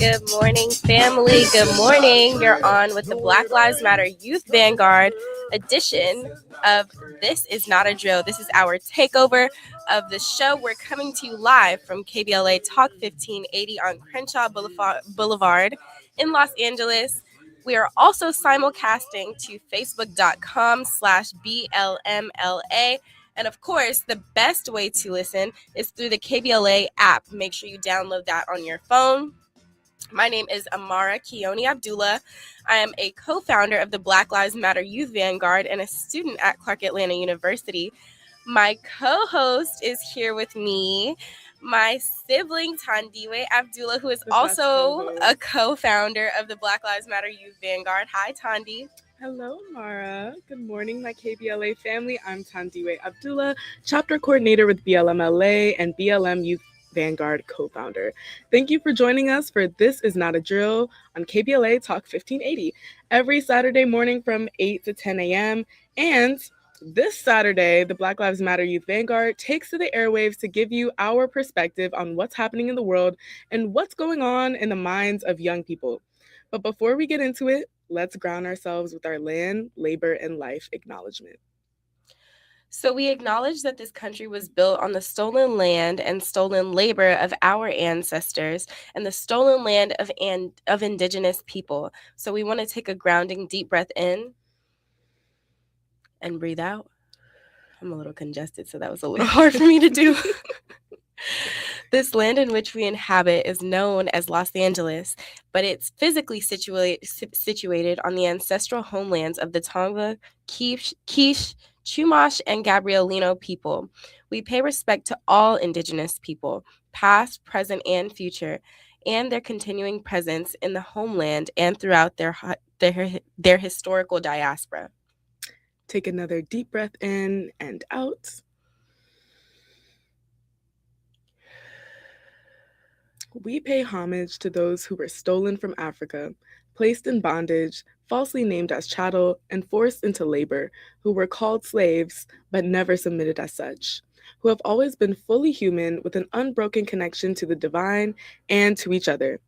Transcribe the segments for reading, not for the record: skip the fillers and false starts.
Good morning, family. Good morning. You're on with the Black Lives Matter Youth Vanguard edition of This Is Not a Drill. This is our takeover of the show. We're coming to you live from KBLA Talk 1580 on Crenshaw Boulevard in Los Angeles. We are also simulcasting to facebook.com/BLMLA. And of course, the best way to listen is through the KBLA app. Make sure you download that on your phone. My name is Amara Keone Abdullah. I am a co-founder of the Black Lives Matter Youth Vanguard and a student at Clark Atlanta University. My co-host is here with me, my sibling Tandiwe Abdullah, who is also a co-founder of the Black Lives Matter Youth Vanguard. Hi, Tandi. Hello, Mara. Good morning, my KBLA family. I'm Tandiwe Abdullah, chapter coordinator with BLMLA and BLM Youth Vanguard co-founder. Thank you for joining us for This Is Not a Drill on KBLA Talk 1580 every Saturday morning from 8 to 10 a.m. And this Saturday, the Black Lives Matter Youth Vanguard takes to the airwaves to give you our perspective on what's happening in the world and what's going on in the minds of young people. But before we get into it, let's ground ourselves with our land, labor, and life acknowledgement. So we acknowledge that this country was built on the stolen land and stolen labor of our ancestors and the stolen land of indigenous people. So we want to take a grounding deep breath in and breathe out. I'm a little congested, so that was a little hard for me to do. This land in which we inhabit is known as Los Angeles, but it's physically situated on the ancestral homelands of the Tongva, Quiche, Chumash, and Gabrielino people. We pay respect to all indigenous people, past, present, and future, and their continuing presence in the homeland and throughout their historical diaspora. Take another deep breath in and out. We pay homage to those who were stolen from Africa, placed in bondage, falsely named as chattel, and forced into labor, who were called slaves but never submitted as such, who have always been fully human with an unbroken connection to the divine and to each other.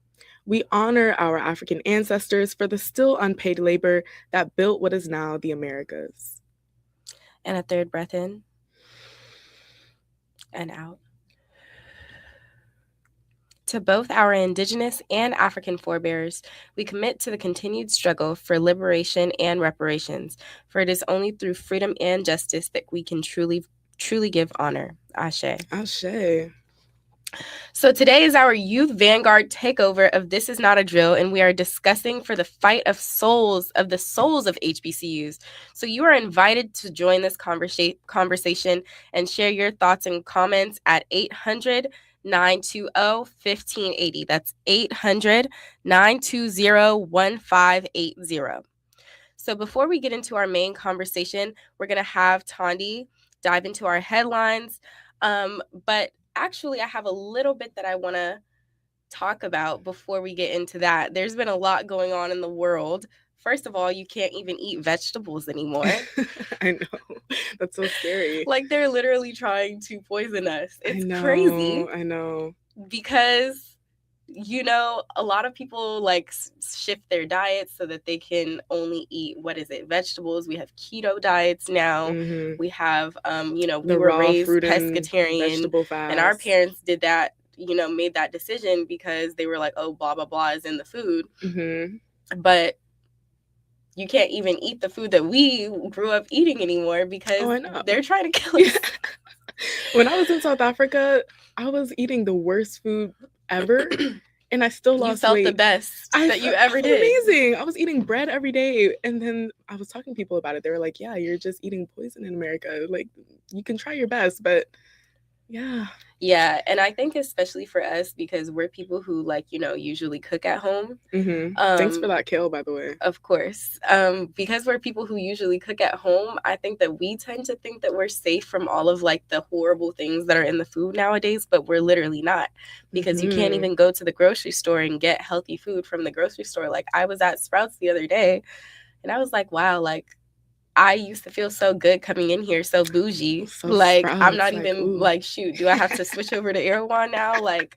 We honor our African ancestors for the still unpaid labor that built what is now the Americas. And a third breath in and out. To both our indigenous and African forebears, we commit to the continued struggle for liberation and reparations, for it is only through freedom and justice that we can truly give honor. Ashe. Ashe. So today is our Youth Vanguard takeover of This Is Not a Drill, and we are discussing for the fight of the souls of HBCUs. So you are invited to join this conversation and share your thoughts and comments at 800-920-1580. That's 800-920-1580. So before we get into our main conversation, we're going to have Tandi dive into our headlines. But actually, I have a little bit that I want to talk about before we get into that. There's been a lot going on in the world. First of all, you can't even eat vegetables anymore. I know. That's so scary. Like, they're literally trying to poison us. It's crazy. I know. Because, a lot of people shift their diets so that they can only eat, vegetables. We have keto diets now. Mm-hmm. We have, we were raised pescatarian. And our parents did that, made that decision because they were like, oh, blah, blah, blah is in the food. Mm-hmm. But you can't even eat the food that we grew up eating anymore because they're trying to kill us. When I was in South Africa, I was eating the worst food ever, and I still lost weight. You felt the best that you ever did. Amazing. I was eating bread every day, and then I was talking to people about it. They were like, yeah, you're just eating poison in America. Like, you can try your best, but yeah. Yeah, and I think especially for us, because we're people who usually cook at home. Mm-hmm. Thanks for that kale, by the way. Of course. Because we're people who usually cook at home, I think that we tend to think that we're safe from all of the horrible things that are in the food nowadays, but we're literally not, because you can't even go to the grocery store and get healthy food from the grocery store. Like, I was at Sprouts the other day and I was like, wow, I used to feel so good coming in here, so bougie. So Like, I'm Sprouts, not like, even ooh. like, shoot, do I have to switch over to Erewhon now? Like,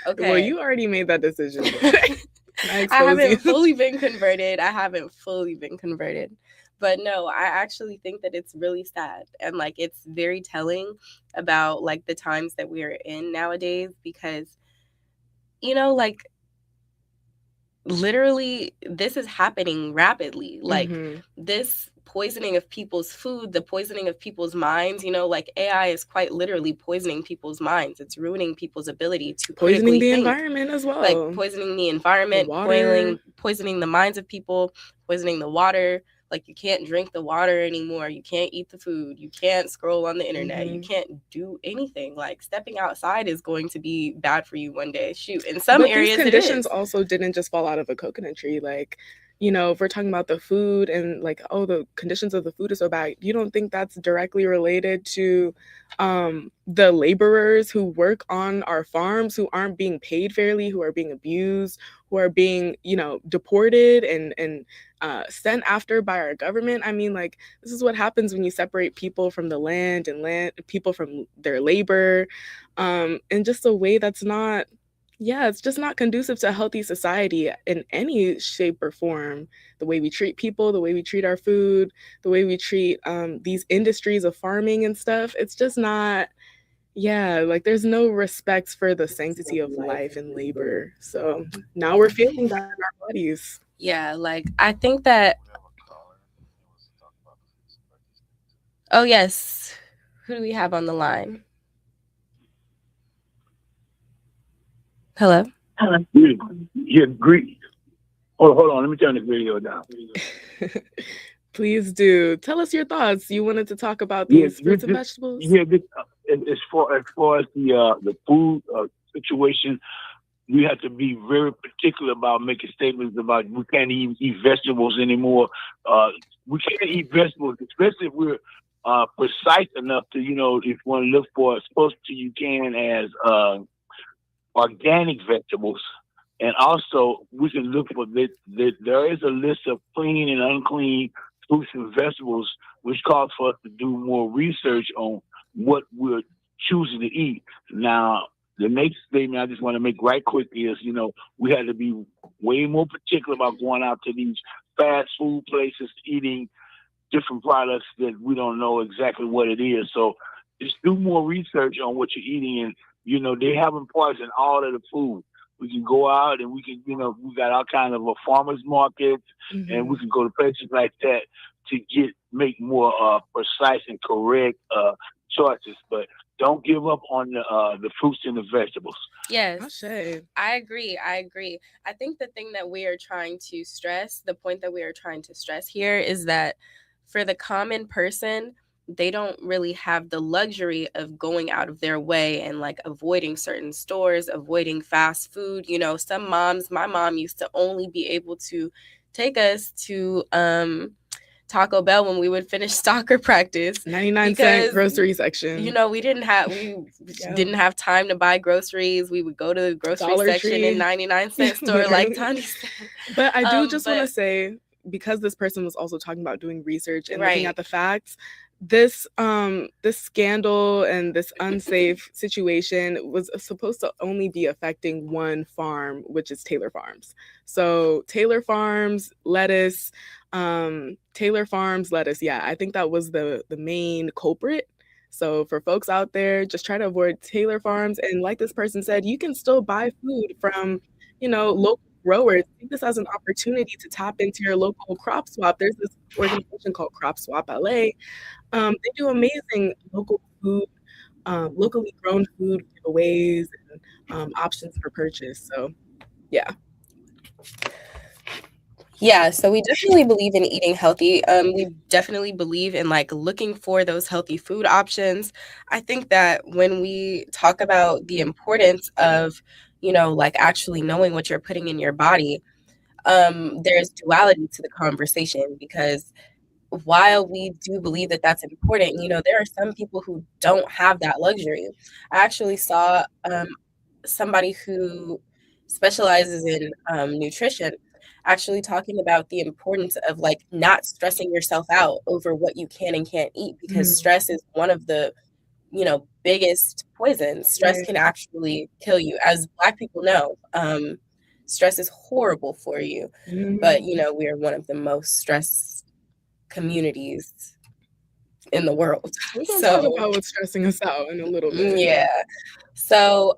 Well, okay. you already made that decision. Can I I expose you? haven't fully been converted. I haven't fully been converted. But no, I actually think that it's really sad and like it's very telling about like the times that we are in nowadays because like literally this is happening rapidly. Like Mm-hmm. this poisoning of people's food, the poisoning of people's minds, like AI is quite literally poisoning people's minds. It's ruining people's ability to Poisoning critically the think, environment as like well. poisoning the The environment, water. poisoning the minds of people, poisoning the water. Like you can't drink the water anymore. You can't eat the food. You can't scroll on the internet. You Mm-hmm. can't do anything. Like stepping outside is going to be bad for you one day. Shoot, in some But these areas it conditions is. also didn't just fall out of a coconut tree. Like, if we're talking about the food and like, oh, the conditions of the food is so bad, you don't think that's directly related to the laborers who work on our farms who aren't being paid fairly, who are being abused, who are being, deported and sent after by our government? I mean, like, this is what happens when you separate people from the land and people from their labor, in just a way that's not, yeah, it's just not conducive to a healthy society in any shape or form. The way we treat people, the way we treat our food, the way we treat these industries of farming and stuff, it's just not, yeah, like there's no respect for the sanctity of life and labor. So now we're feeling that in our bodies. Yeah, like I think that. Oh yes, who do we have on the line? Hello. Yeah, yeah, Greek. Hold on. Let me turn the video down. Please do. Tell us your thoughts. You wanted to talk about Yeah, these fruits and vegetables? yeah. As far as the food situation, we have to be very particular about making statements about we can't even eat vegetables anymore. Uh, we can't eat vegetables, especially if we're precise enough to, if you want to look for as close to you can as organic vegetables. And also, we can look for there is a list of clean and unclean fruits and vegetables, which calls for us to do more research on what we're choosing to eat. Now, the next statement I just want to make right quick is, we had to be way more particular about going out to these fast food places, eating different products that we don't know exactly what it is. So just do more research on what you're eating. And, they having parts in all of the food. We can go out and we can, we got all kind of a farmers markets, and Mm-hmm. we can go to places like that to make more precise and correct choices. But don't give up on the fruits and the vegetables. Yes, Ashe. I agree. I agree. I think the thing that we are trying to stress, the point that we are trying to stress here is that for the common person, they don't really have the luxury of going out of their way and like avoiding certain stores, avoiding fast food. Some moms, my mom used to only be able to take us to Taco Bell when we would finish soccer practice 99-cent because grocery section. we Yeah. didn't have time to buy groceries. We would go to the grocery Dollar section in Tree. 99-cent store like Literally. Tanya said. But I do just want to But say, because this person was also talking about doing research and looking at right. the facts, this scandal and this unsafe situation was supposed to only be affecting one farm, which is Taylor Farms. So Taylor Farms lettuce, yeah, I think that was the main culprit. So for folks out there, just try to avoid Taylor Farms. And like this person said, you can still buy food from, local growers. Take this as an opportunity to tap into your local crop swap. There's this organization called Crop Swap LA. They do amazing local food, locally grown food giveaways and options for purchase. So yeah. Yeah, so we definitely believe in eating healthy. We definitely believe in like looking for those healthy food options. I think that when we talk about the importance of, like actually knowing what you're putting in your body, there's duality to the conversation because while we do believe that that's important, there are some people who don't have that luxury. I actually saw somebody who specializes in nutrition. actually talking about the importance of like not stressing yourself out over what you can and can't eat, because stress is one of the, biggest poisons. Stress Right. can actually kill you. As Black people know, stress is horrible for you. But, we are one of the most stressed communities in the world. We're going to talk about what's stressing us out in a little bit. Yeah. So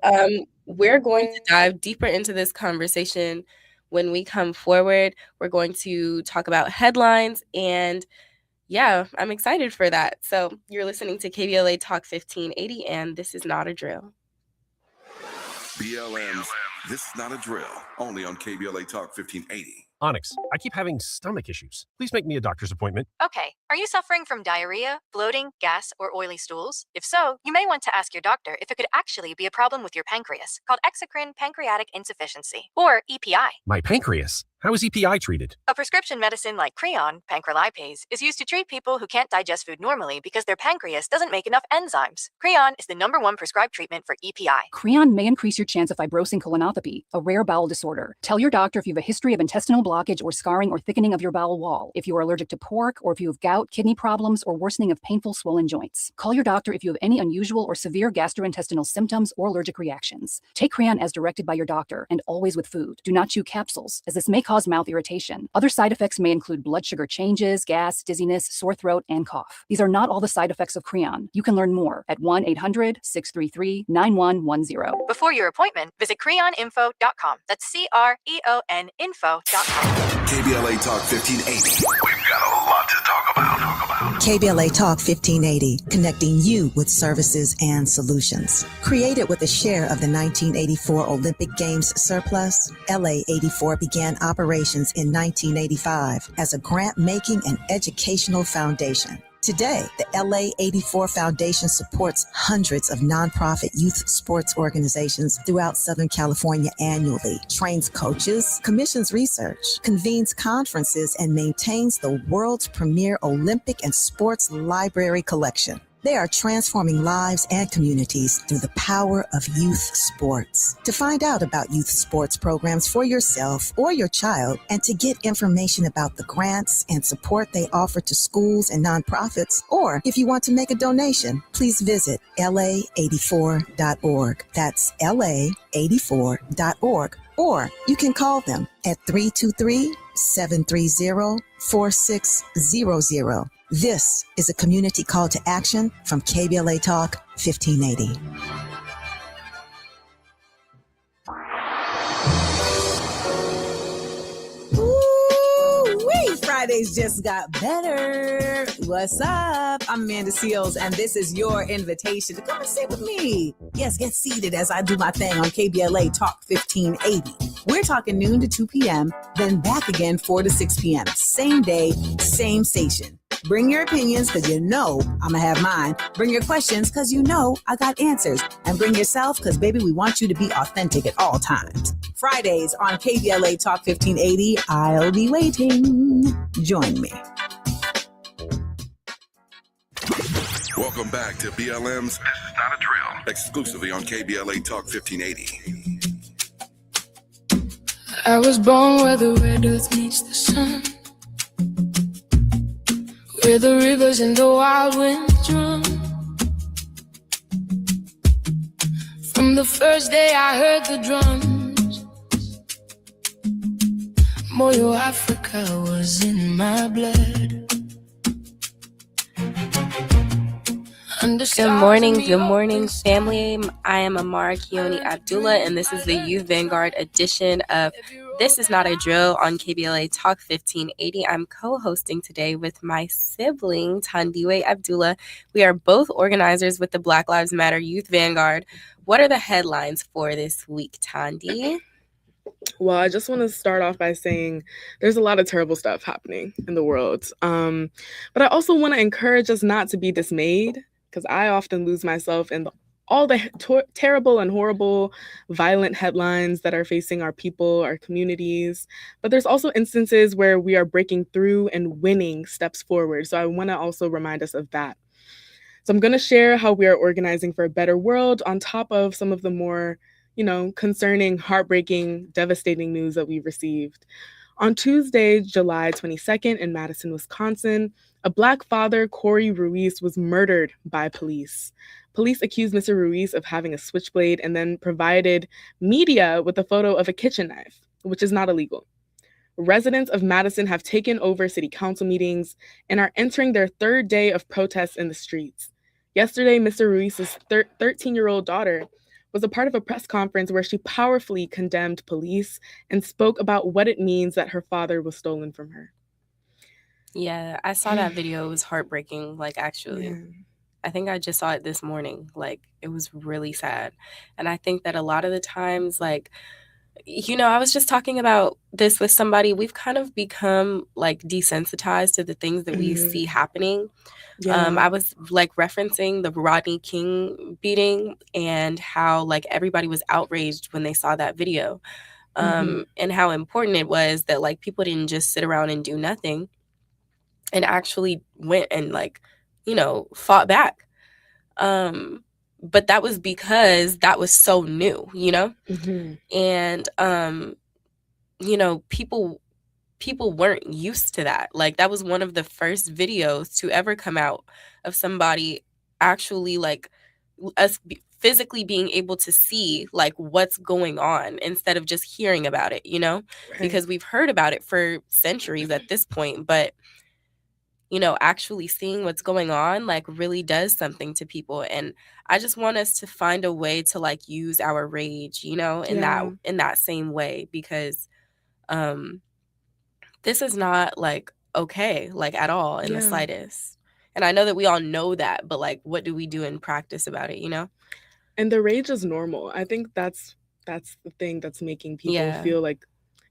we're going to dive deeper into this conversation when we come forward. We're going to talk about headlines, and yeah, I'm excited for that. So you're listening to KBLA Talk 1580, and this is not a drill. BLM's This Is Not a Drill, only on KBLA Talk 1580. Onyx, I keep having stomach issues. Please make me a doctor's appointment. Okay, are you suffering from diarrhea, bloating, gas, or oily stools? If so, you may want to ask your doctor if it could actually be a problem with your pancreas, called exocrine pancreatic insufficiency, or EPI. My pancreas? How is EPI treated? A prescription medicine like Creon, pancrelipase, is used to treat people who can't digest food normally because their pancreas doesn't make enough enzymes. Creon is the #1 prescribed treatment for EPI. Creon may increase your chance of fibrosing colonopathy, a rare bowel disorder. Tell your doctor if you have a history of intestinal blockage or scarring or thickening of your bowel wall, if you are allergic to pork, or if you have gout, kidney problems, or worsening of painful swollen joints. Call your doctor if you have any unusual or severe gastrointestinal symptoms or allergic reactions. Take Creon as directed by your doctor, and always with food. Do not chew capsules, as this may cause mouth irritation. Other side effects may include blood sugar changes, gas, dizziness, sore throat, and cough. These are not all the side effects of Creon. You can learn more at 1-800-633-9110. Before your appointment, visit creoninfo.com. That's CREON info.com. KBLA Talk 1580. We've got a lot to talk about. KBLA Talk 1580, connecting you with services and solutions. Created with a share of the 1984 Olympic Games surplus, LA 84 began operations in 1985 as a grant-making and educational foundation. Today, the LA 84 Foundation supports hundreds of nonprofit youth sports organizations throughout Southern California annually, trains coaches, commissions research, convenes conferences, and maintains the world's premier Olympic and sports library collection. They are transforming lives and communities through the power of youth sports. To find out about youth sports programs for yourself or your child, and to get information about the grants and support they offer to schools and nonprofits, or if you want to make a donation, please visit la84.org. That's la84.org. Or you can call them at 323-730-4600. This is a community call to action from KBLA Talk 1580. Ooh-wee, Fridays just got better. What's up? I'm Amanda Seals, and this is your invitation to come and sit with me. Yes, get seated as I do my thing on KBLA Talk 1580. We're talking noon to 2 p.m., then back again 4 to 6 p.m. Same day, same station. Bring your opinions, because you know I'm going to have mine. Bring your questions, because you know I got answers. And bring yourself, because, baby, we want you to be authentic at all times. Fridays on KBLA Talk 1580. I'll be waiting. Join me. Welcome back to BLM's This Is Not a Drill, exclusively on KBLA Talk 1580. I was born where the red earth meets the sun, where the rivers and the wild winds run. From the first day I heard the drums, Moyo Africa was in my blood. Good morning, family. I am Amara Kioni Abdullah, and this is the Youth Vanguard edition of This Is Not a Drill on KBLA Talk 1580. I'm co-hosting today with my sibling, Tandiwe Abdullah. We are both organizers with the Black Lives Matter Youth Vanguard. What are the headlines for this week, Tandi? Well, I just want to start off by saying there's a lot of terrible stuff happening in the world. But I also want to encourage us not to be dismayed, because I often lose myself in all the terrible and horrible, violent headlines that are facing our people, our communities. But there's also instances where we are breaking through and winning steps forward. So I want to also remind us of that. So I'm going to share how we are organizing for a better world on top of some of the more, concerning, heartbreaking, devastating news that we've received. On Tuesday, July 22nd, in Madison, Wisconsin, a Black father, Corey Ruiz, was murdered by police. Police accused Mr. Ruiz of having a switchblade and then provided media with a photo of a kitchen knife, which is not illegal. Residents of Madison have taken over city council meetings and are entering their third day of protests in the streets. Yesterday, Mr. Ruiz's 13-year-old daughter was a part of a press conference where she powerfully condemned police and spoke about what it means that her father was stolen from her. Yeah, I saw that video. It was heartbreaking, like, actually. Yeah. I think I just saw it this morning. Like, it was really sad. And I think that a lot of the times, like, I was just talking about this with somebody. We've kind of become, like, desensitized to the things that we see happening. Yeah. I was, like, referencing the Rodney King beating and how, like, everybody was outraged when they saw that video. And how important it was that, like, people didn't just sit around and do nothing and actually went and, like, fought back. But that was because that was so new, and people weren't used to that. Like, that was one of the first videos to ever come out of somebody actually, like, us physically being able to see, like, what's going on instead of just hearing about it, because we've heard about it for centuries at this point, but actually seeing what's going on, like, really does something to people. And I just want us to find a way to, like, use our rage, in that same way, because this is not, like, okay, like, at all in the slightest. And I know that we all know that, but, like, what do we do in practice about it, And the rage is normal. I think that's the thing that's making people feel like,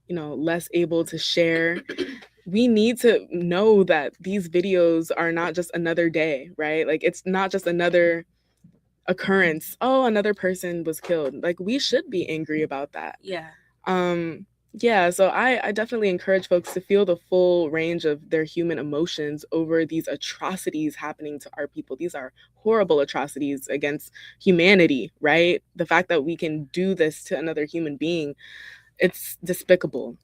less able to share. We need to know that these videos are not just another day, right? Like, it's not just another occurrence. Oh, another person was killed. Like, we should be angry about that. Yeah. So I definitely encourage folks to feel the full range of their human emotions over these atrocities happening to our people. These are horrible atrocities against humanity, right? The fact that we can do this to another human being, it's despicable.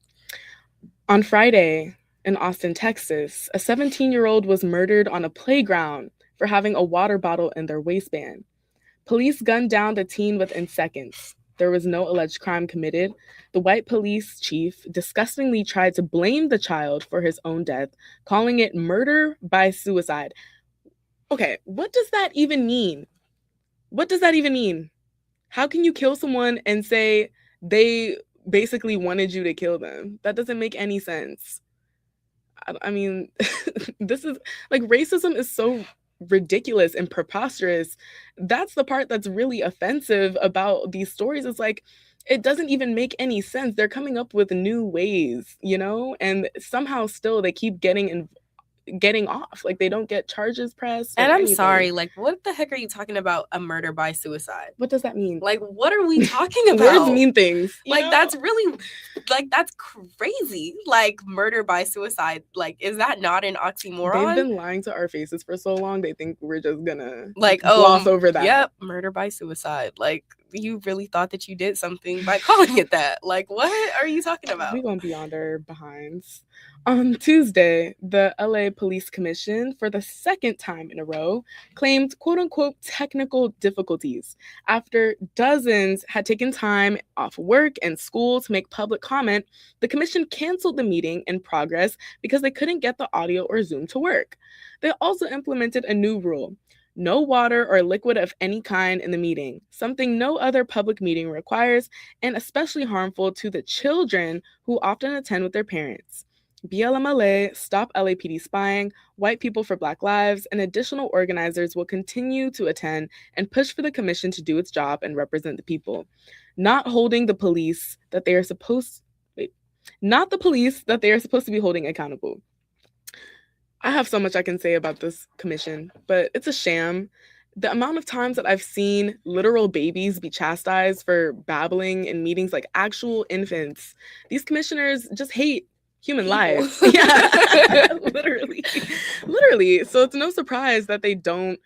On Friday, in Austin, Texas, a 17-year-old was murdered on a playground for having a water bottle in their waistband. Police gunned down the teen within seconds. There was no alleged crime committed. The white police chief disgustingly tried to blame the child for his own death, calling it murder by suicide. Okay, what does that even mean? What does that even mean? How can you kill someone and say they basically wanted you to kill them? That doesn't make any sense. I mean, this is, like, racism is so ridiculous and preposterous. That's the part that's really offensive about these stories. It's like, it doesn't even make any sense. They're coming up with new ways, and somehow still they keep getting off. Like, they don't get charges pressed. And I'm sorry, like, what the heck are you talking about, a murder by suicide? What does that mean? Like, what are we talking about? Words mean things. Like, that's really, like, that's crazy. Like, murder by suicide. Like, is that not an oxymoron? They've been lying to our faces for so long, they think we're just gonna, like, gloss over that. Yep, murder by suicide. Like, you really thought that you did something by calling it that. Like, what are you talking about? We won't be on their behinds. On Tuesday, the LA Police Commission, for the second time in a row, claimed quote-unquote technical difficulties after dozens had taken time off work and school to make public comment. The commission canceled the meeting in progress because they couldn't get the audio or Zoom to work. They also implemented a new rule: no water or liquid of any kind in the meeting, something no other public meeting requires, and especially harmful to the children who often attend with their parents. BLMLA, Stop LAPD Spying, White People for Black Lives, and additional organizers will continue to attend and push for the commission to do its job and represent the people, not the police that they are supposed to be holding accountable. I have so much I can say about this commission, but it's a sham. The amount of times that I've seen literal babies be chastised for babbling in meetings, like actual infants, these commissioners just hate human lives. Yeah, literally. So it's no surprise that they don't,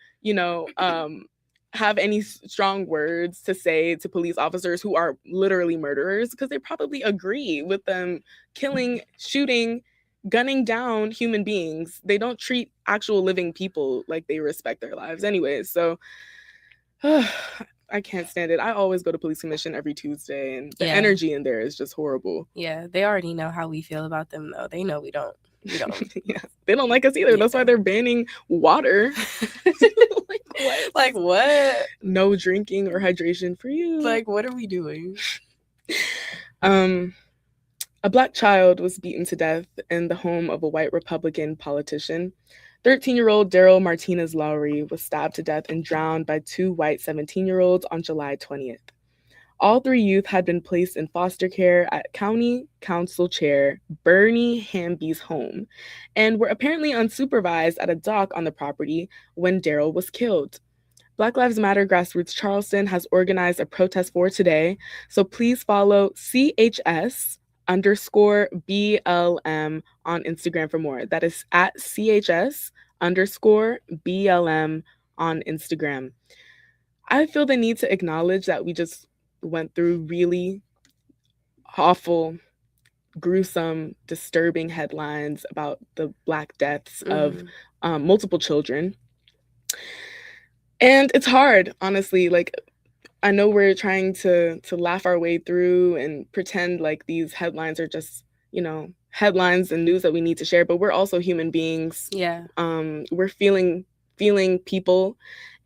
have any strong words to say to police officers who are literally murderers, because they probably agree with them killing, shooting, gunning down human beings. They don't treat actual living people like they respect their lives anyways. So I can't stand it. I always go to police commission every Tuesday, and the energy in there is just horrible. Yeah, they already know how we feel about them, though. They know we don't. Yeah, they don't like us either. That's why they're banning water. Like what? No drinking or hydration for you. Like, what are we doing? A Black child was beaten to death in the home of a white Republican politician. 13-year-old Daryl Martinez Lowry was stabbed to death and drowned by 2 white 17-year-olds on July 20th. All 3 youth had been placed in foster care at County Council Chair Bernie Hamby's home and were apparently unsupervised at a dock on the property when Daryl was killed. Black Lives Matter Grassroots Charleston has organized a protest for today, so please follow CHS_BLM on Instagram for more. That is at CHS_BLM on Instagram. I feel the need to acknowledge that we just went through really awful, gruesome, disturbing headlines about the Black deaths of multiple children. And it's hard, honestly. Like, I know we're trying to laugh our way through and pretend like these headlines are just, headlines and news that we need to share, but we're also human beings. Yeah. We're feeling people.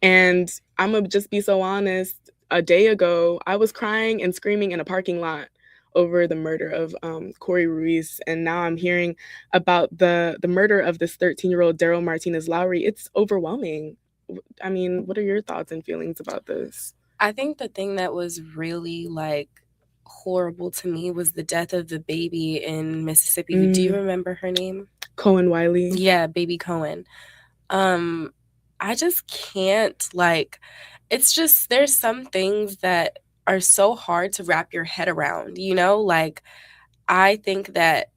And I'm gonna just be so honest. A day ago, I was crying and screaming in a parking lot over the murder of Corey Ruiz, and now I'm hearing about the murder of this 13-year-old Daryl Martinez Lowry. It's overwhelming. I mean, what are your thoughts and feelings about this? I think the thing that was really horrible to me was the death of the baby in Mississippi. Do you remember her name? Cohen Wiley. Yeah, baby Cohen. I just can't it's just, there's some things that are so hard to wrap your head around, I think that,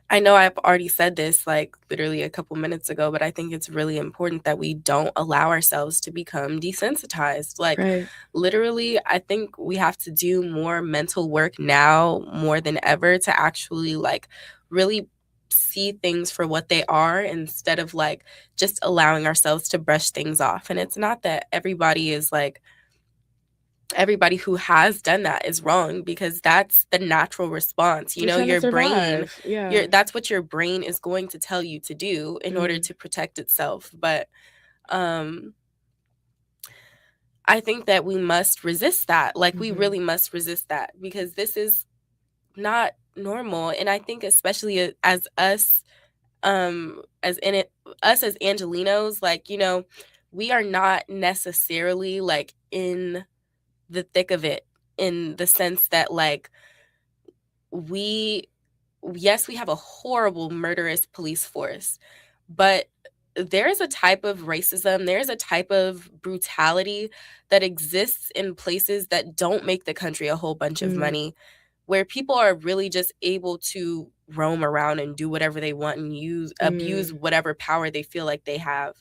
I know I've already said this literally a couple minutes ago, but I think it's really important that we don't allow ourselves to become desensitized. Right. Literally, I think we have to do more mental work now more than ever to actually really see things for what they are instead of just allowing ourselves to brush things off. And it's not that everybody is everybody who has done that is wrong, because that's the natural response. Your brain, that's what your brain is going to tell you to do in order to protect itself. But I think that we must resist that. We really must resist that, because this is not normal. And I think especially as us, us as Angelenos, we are not necessarily in the thick of it, in the sense that we have a horrible, murderous police force, but there's a type of racism, there's a type of brutality that exists in places that don't make the country a whole bunch of money, where people are really just able to roam around and do whatever they want and abuse whatever power they feel like they have.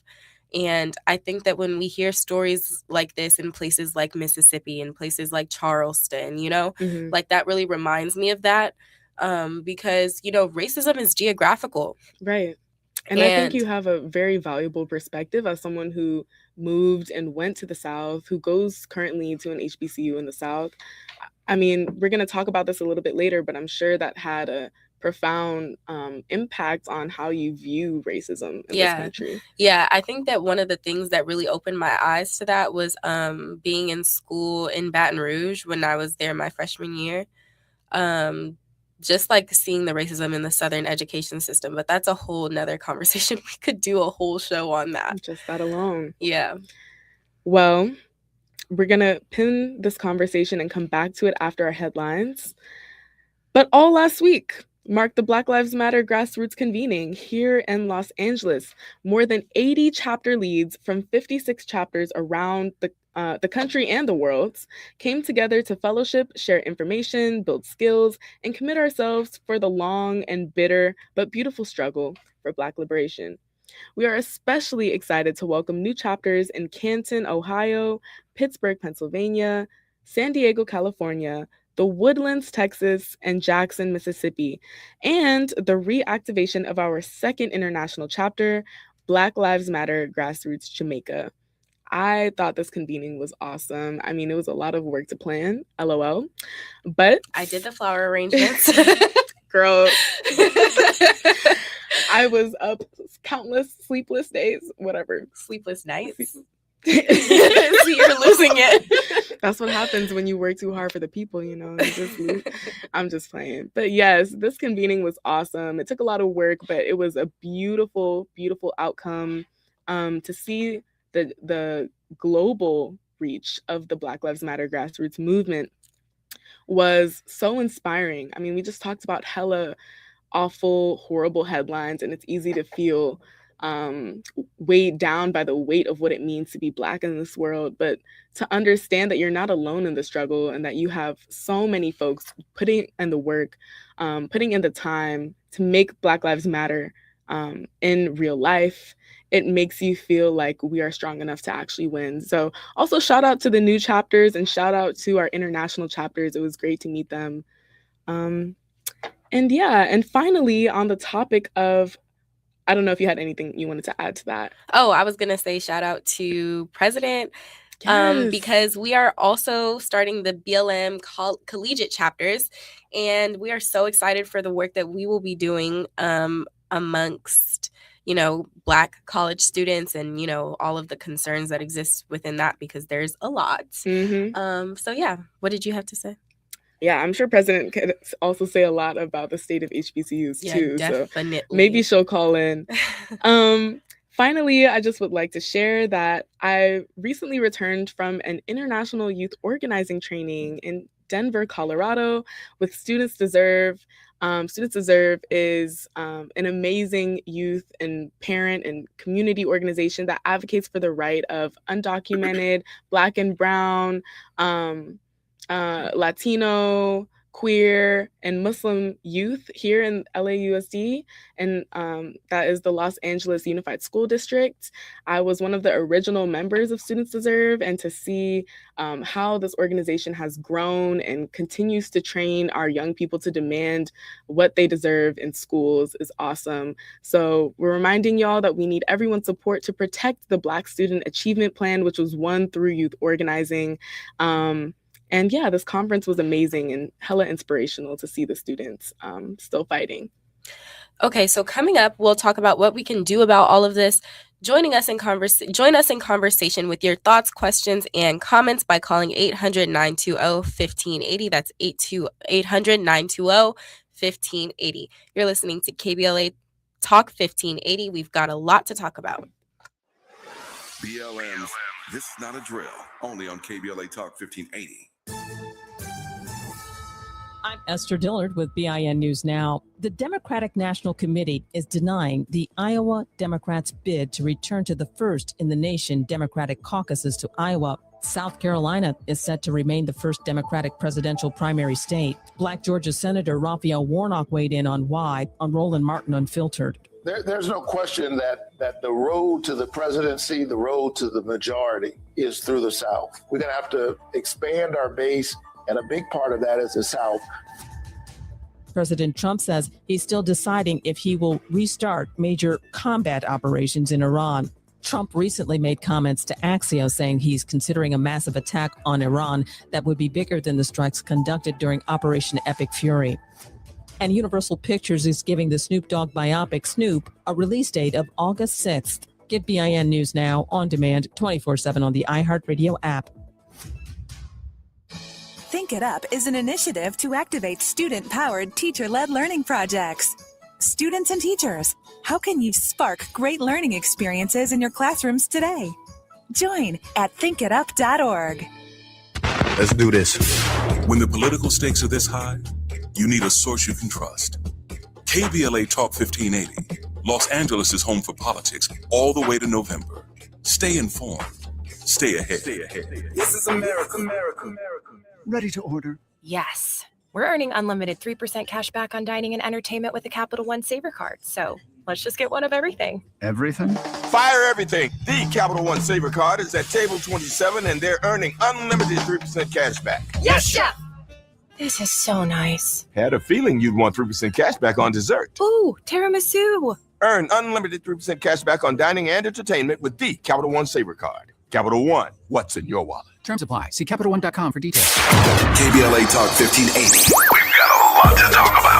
And I think that when we hear stories like this in places like Mississippi and places like Charleston, that really reminds me of that, because, racism is geographical. Right. And I think you have a very valuable perspective as someone who moved and went to the South, who goes currently to an HBCU in the South. I mean, we're going to talk about this a little bit later, but I'm sure that had a profound impact on how you view racism in this country. Yeah, I think that one of the things that really opened my eyes to that was being in school in Baton Rouge when I was there my freshman year. Just seeing the racism in the Southern education system. But that's a whole nother conversation. We could do a whole show on that. Just that alone. Yeah. Well, we're going to pin this conversation and come back to it after our headlines. But all last week marked the Black Lives Matter grassroots convening here in Los Angeles. More than 80 chapter leads from 56 chapters around the country and the world came together to fellowship, share information, build skills, and commit ourselves for the long and bitter but beautiful struggle for Black liberation. We are especially excited to welcome new chapters in Canton, Ohio, Pittsburgh, Pennsylvania, San Diego, California, the Woodlands, Texas, and Jackson, Mississippi, and the reactivation of our second international chapter, Black Lives Matter Grassroots Jamaica. I thought this convening was awesome. I mean, it was a lot of work to plan, LOL, but I did the flower arrangements. girl, I was up countless sleepless days, whatever. Sleepless nights. See, you're losing it. That's what happens when you work too hard for the people, you know. You just lose. I'm just playing. But yes, this convening was awesome. It took a lot of work, but it was a beautiful, beautiful outcome. To see the global reach of the Black Lives Matter grassroots movement was so inspiring. I mean, we just talked about hella awful, horrible headlines, and it's easy to feel weighed down by the weight of what it means to be Black in this world. But to understand that you're not alone in the struggle and that you have so many folks putting in the work, putting in the time to make Black Lives Matter in real life, it makes you feel like we are strong enough to actually win. So also shout out to the new chapters and shout out to our international chapters. It was great to meet them. And finally, on the topic of, I don't know if you had anything you wanted to add to that. Oh, I was going to say shout out to President, because we are also starting the BLM collegiate chapters, and we are so excited for the work that we will be doing amongst, Black college students and, all of the concerns that exist within that, because there's a lot. So yeah, what did you have to say? Yeah, I'm sure President could also say a lot about the state of HBCUs too. Definitely. So maybe she'll call in. Finally, I just would like to share that I recently returned from an international youth organizing training in Denver, Colorado with Students Deserve. Students Deserve is an amazing youth and parent and community organization that advocates for the right of undocumented Black and Brown, Latino, queer, and Muslim youth here in LAUSD, and that is the Los Angeles Unified School District. I was one of the original members of Students Deserve, and to see how this organization has grown and continues to train our young people to demand what they deserve in schools is awesome. So we're reminding y'all that we need everyone's support to protect the Black Student Achievement Plan, which was won through youth organizing. And yeah, this conference was amazing and hella inspirational to see the students still fighting. Okay, so coming up, we'll talk about what we can do about all of this. Join us in conversation with your thoughts, questions, and comments by calling 800-920-1580. That's 800-920-1580. You're listening to KBLA Talk 1580. We've got a lot to talk about. BLM's This Is Not a Drill, only on KBLA Talk 1580. I'm Esther Dillard with BIN News Now. The Democratic National Committee is denying the Iowa Democrats' bid to return to the first in the nation Democratic caucuses to Iowa. South Carolina is set to remain the first Democratic presidential primary state. Black Georgia Senator Raphael Warnock weighed in on why on Roland Martin Unfiltered. There's no question that the road to the presidency, the road to the majority is through the South. We're going to have to expand our base, and a big part of that is the South. President Trump says he's still deciding if he will restart major combat operations in Iran. Trump recently made comments to Axios saying he's considering a massive attack on Iran that would be bigger than the strikes conducted during Operation Epic Fury. And Universal Pictures is giving the Snoop Dogg biopic Snoop a release date of August 6th. Get BIN News Now on demand 24/7 on the iHeartRadio app. Think It Up is an initiative to activate student-powered, teacher-led learning projects. Students and teachers, how can you spark great learning experiences in your classrooms today? Join at thinkitup.org. Let's do this. When the political stakes are this high, you need a source you can trust. KBLA Talk 1580, Los Angeles is home for politics all the way to November. Stay informed. Stay ahead. This is America. Ready to order? Yes. We're earning unlimited 3% cash back on dining and entertainment with a Capital One Saver card. So let's just get one of everything. Everything? Fire everything. The Capital One Saver card is at table 27 and they're earning unlimited 3% cash back. Yes, chef. This is so nice. Had a feeling you'd want 3% cash back on dessert. Ooh, tiramisu. Earn unlimited 3% cash back on dining and entertainment with the Capital One Saver card. Capital One, what's in your wallet? Terms apply. See CapitalOne.com for details. KBLA Talk 1580. We've got a lot to talk about.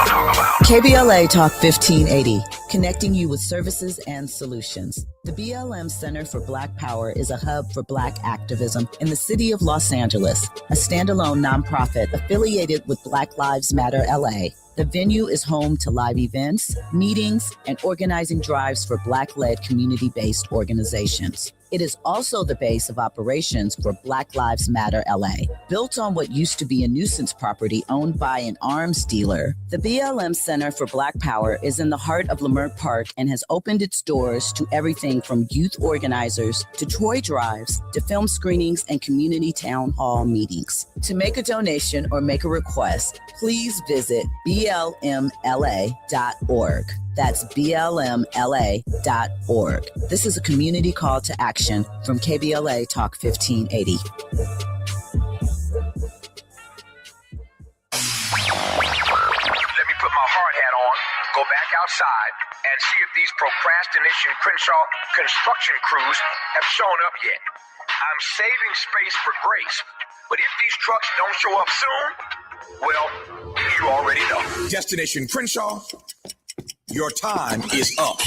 KBLA Talk 1580, connecting you with services and solutions. The BLM Center for Black Power is a hub for Black activism in the city of Los Angeles, a standalone nonprofit affiliated with Black Lives Matter LA. The venue is home to live events, meetings, and organizing drives for Black-led community-based organizations. It is also the base of operations for Black Lives Matter LA. Built on what used to be a nuisance property owned by an arms dealer, the BLM Center for Black Power is in the heart of Leimert Park and has opened its doors to everything from youth organizers to toy drives to film screenings and community town hall meetings. To make a donation or make a request, please visit blmla.org. That's blmla.org. This is a community call to action from KBLA Talk 1580. Let me put my hard hat on, go back outside, and see if these procrastination Crenshaw construction crews have shown up yet. I'm saving space for grace, but if these trucks don't show up soon, well, you already know. Destination Crenshaw, your time is up.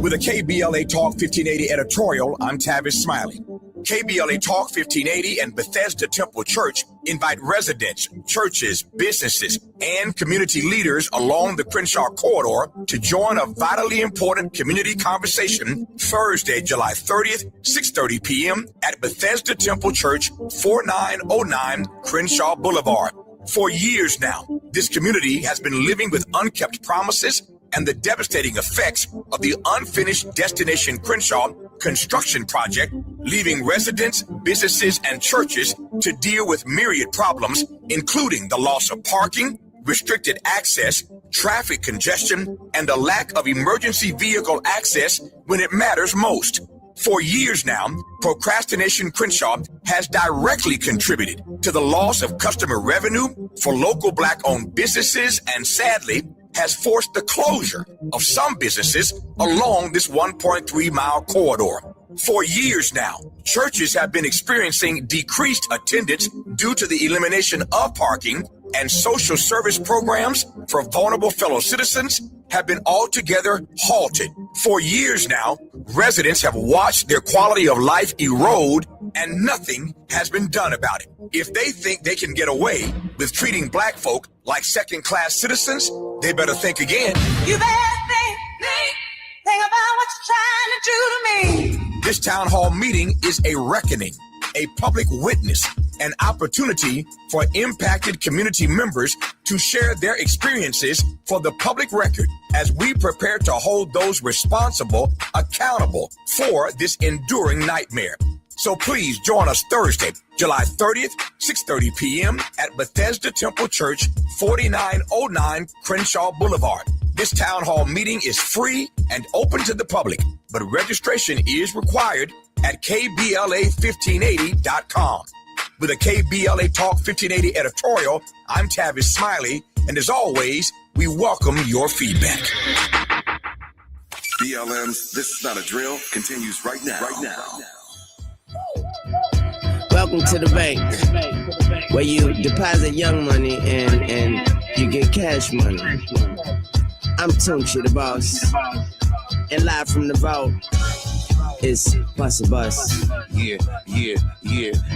With a KBLA Talk 1580 editorial, I'm Tavis Smiley. KBLA Talk 1580 and Bethesda Temple Church invite residents, churches, businesses, and community leaders along the Crenshaw corridor to join a vitally important community conversation Thursday, July 30th, 6:30 p.m. at Bethesda Temple Church, 4909 Crenshaw Boulevard. For years now, this community has been living with unkept promises and the devastating effects of the unfinished Destination Crenshaw construction project, leaving residents, businesses, and churches to deal with myriad problems, including the loss of parking, restricted access, traffic congestion, and a lack of emergency vehicle access when it matters most. For years now, Procrastination Crenshaw has directly contributed to the loss of customer revenue for local Black-owned businesses and, sadly, has forced the closure of some businesses along this 1.3-mile corridor. For years now, churches have been experiencing decreased attendance due to the elimination of parking, and social service programs for vulnerable fellow citizens have been altogether halted. For years now, residents have watched their quality of life erode, and nothing has been done about it. If they think they can get away with treating Black folk like second-class citizens, they better think again. You better think about what you're trying to do to me. This town hall meeting is a reckoning, a public witness, an opportunity for impacted community members to share their experiences for the public record as we prepare to hold those responsible accountable for this enduring nightmare. So please join us Thursday, July 30th, 6:30 p.m. at Bethesda Temple Church, 4909 Crenshaw Boulevard. This town hall meeting is free and open to the public, but registration is required at KBLA1580.com. With a KBLA Talk 1580 editorial, I'm Tavis Smiley, and as always, we welcome your feedback. BLM's This Is Not a Drill continues right now. Welcome to the bank, where you deposit young money and you get cash money. I'm Tunchi, the boss, and live from the vault, it's Busta Bus. Yeah.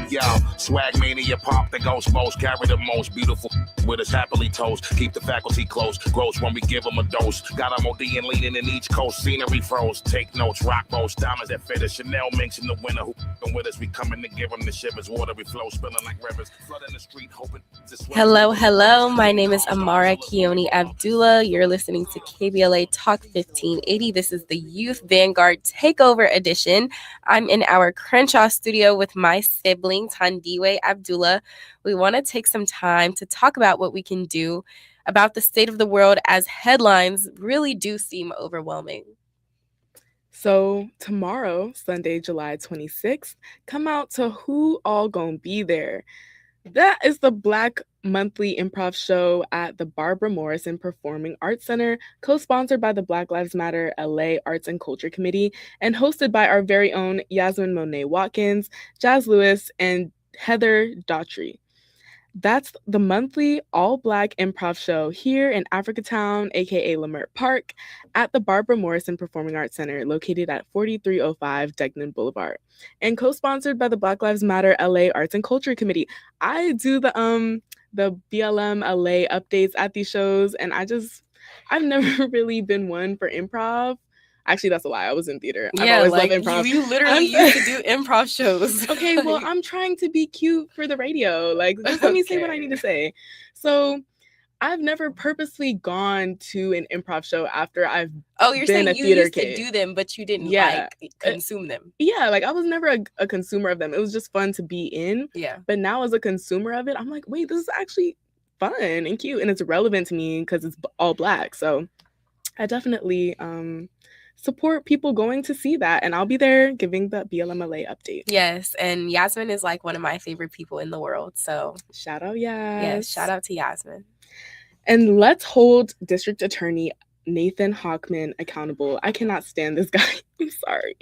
Yo, swag mania, pop the ghost most, carry the most beautiful with us happily toast. Keep the faculty close, grows when we give them a dose. Got them OD and leaning in each coast, scenery froze. Take notes, rock boats, diamonds that fit us. Chanel minks in the winter, who with us? We coming to give them the shivers. Water we flow, spilling like rivers. Flooding the street, hoping to swim. Hello. My name is Amara Keone Abdullah. You're listening to KBLA Talk 1580. This is the Youth Vanguard Takeover edition. I'm in our Crenshaw studio with my sibling, Tandiwe Abdullah. We want to take some time to talk about what we can do about the state of the world, as headlines really do seem overwhelming. So tomorrow, Sunday, July 26th, come out to Who All Gonna Be There. That is the Black monthly improv show at the Barbara Morrison Performing Arts Center, co-sponsored by the Black Lives Matter LA Arts and Culture Committee, and hosted by our very own Yasmin Monet Watkins, Jazz Lewis, and Heather Daughtry. That's the monthly all-Black improv show here in Africatown, aka Lamert Park, at the Barbara Morrison Performing Arts Center, located at 4305 Degnan Boulevard, and co-sponsored by the Black Lives Matter LA Arts and Culture Committee. I do the BLM LA updates at these shows, and I've never really been one for improv. Actually, that's a lie. I was in theater. Yeah, I've always like loved improv. you literally used to do improv shows. Okay, well, I'm trying to be cute for the radio. Like, just let me say what I need to say. So I've never purposely gone to an improv show after I've you're been saying a you theater used kid. to do them, but you didn't Yeah. like consume them. Yeah, like I was never a consumer of them. It was just fun to be in. Yeah. But now as a consumer of it, I'm like, wait, this is actually fun and cute, and it's relevant to me because it's all Black. So I definitely support people going to see that, and I'll be there giving the BLMLA update. Yes, and Yasmin is like one of my favorite people in the world. So shout out, Yas. Yes, shout out to Yasmin. And let's hold District Attorney Nathan Hochman accountable. I cannot stand this guy. I'm sorry.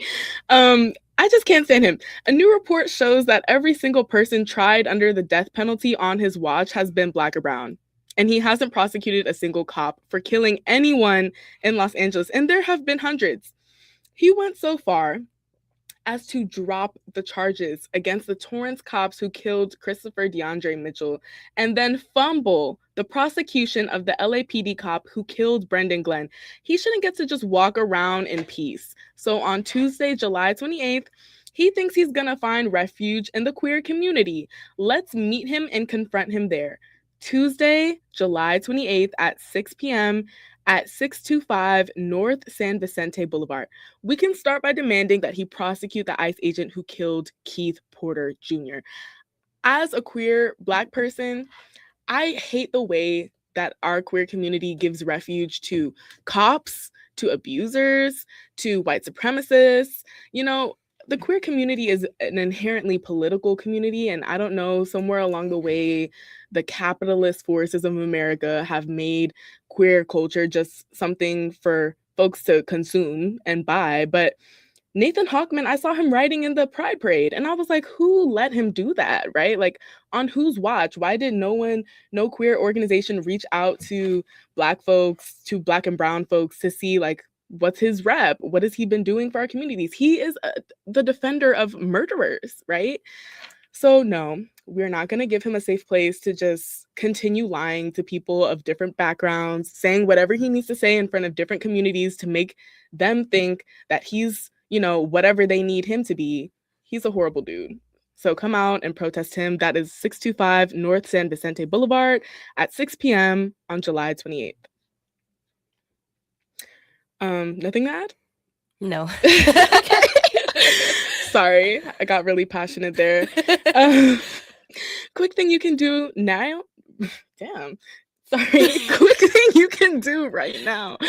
I just can't stand him. A new report shows that every single person tried under the death penalty on his watch has been Black or brown. And he hasn't prosecuted a single cop for killing anyone in Los Angeles. And there have been hundreds. He went so far as to drop the charges against the Torrance cops who killed Christopher DeAndre Mitchell, and then fumble the prosecution of the LAPD cop who killed Brendan Glenn. He shouldn't get to just walk around in peace. So on Tuesday, July 28th, he thinks he's gonna find refuge in the queer community. Let's meet him and confront him there. Tuesday, July 28th at 6 p.m. at 625 North San Vicente Boulevard. We can start by demanding that he prosecute the ICE agent who killed Keith Porter Jr. As a queer Black person, I hate the way that our queer community gives refuge to cops, to abusers, to white supremacists. You know, the queer community is an inherently political community, and I don't know, somewhere along the way, the capitalist forces of America have made queer culture just something for folks to consume and buy. But Nathan Hochman, I saw him riding in the Pride Parade, and I was like, who let him do that, right? Like, on whose watch? Why did no queer organization reach out to Black folks, to Black and brown folks to see, like, what's his rep? What has he been doing for our communities? He is the defender of murderers, right? So no, we're not going to give him a safe place to just continue lying to people of different backgrounds, saying whatever he needs to say in front of different communities to make them think that he's, you know, whatever they need him to be. He's a horrible dude. So come out and protest him. That is 625 North San Vicente Boulevard at 6 p.m. on July 28th. Nothing to add? No. Sorry, I got really passionate there. Quick thing you can do now. Damn. Sorry. Quick thing you can do right now.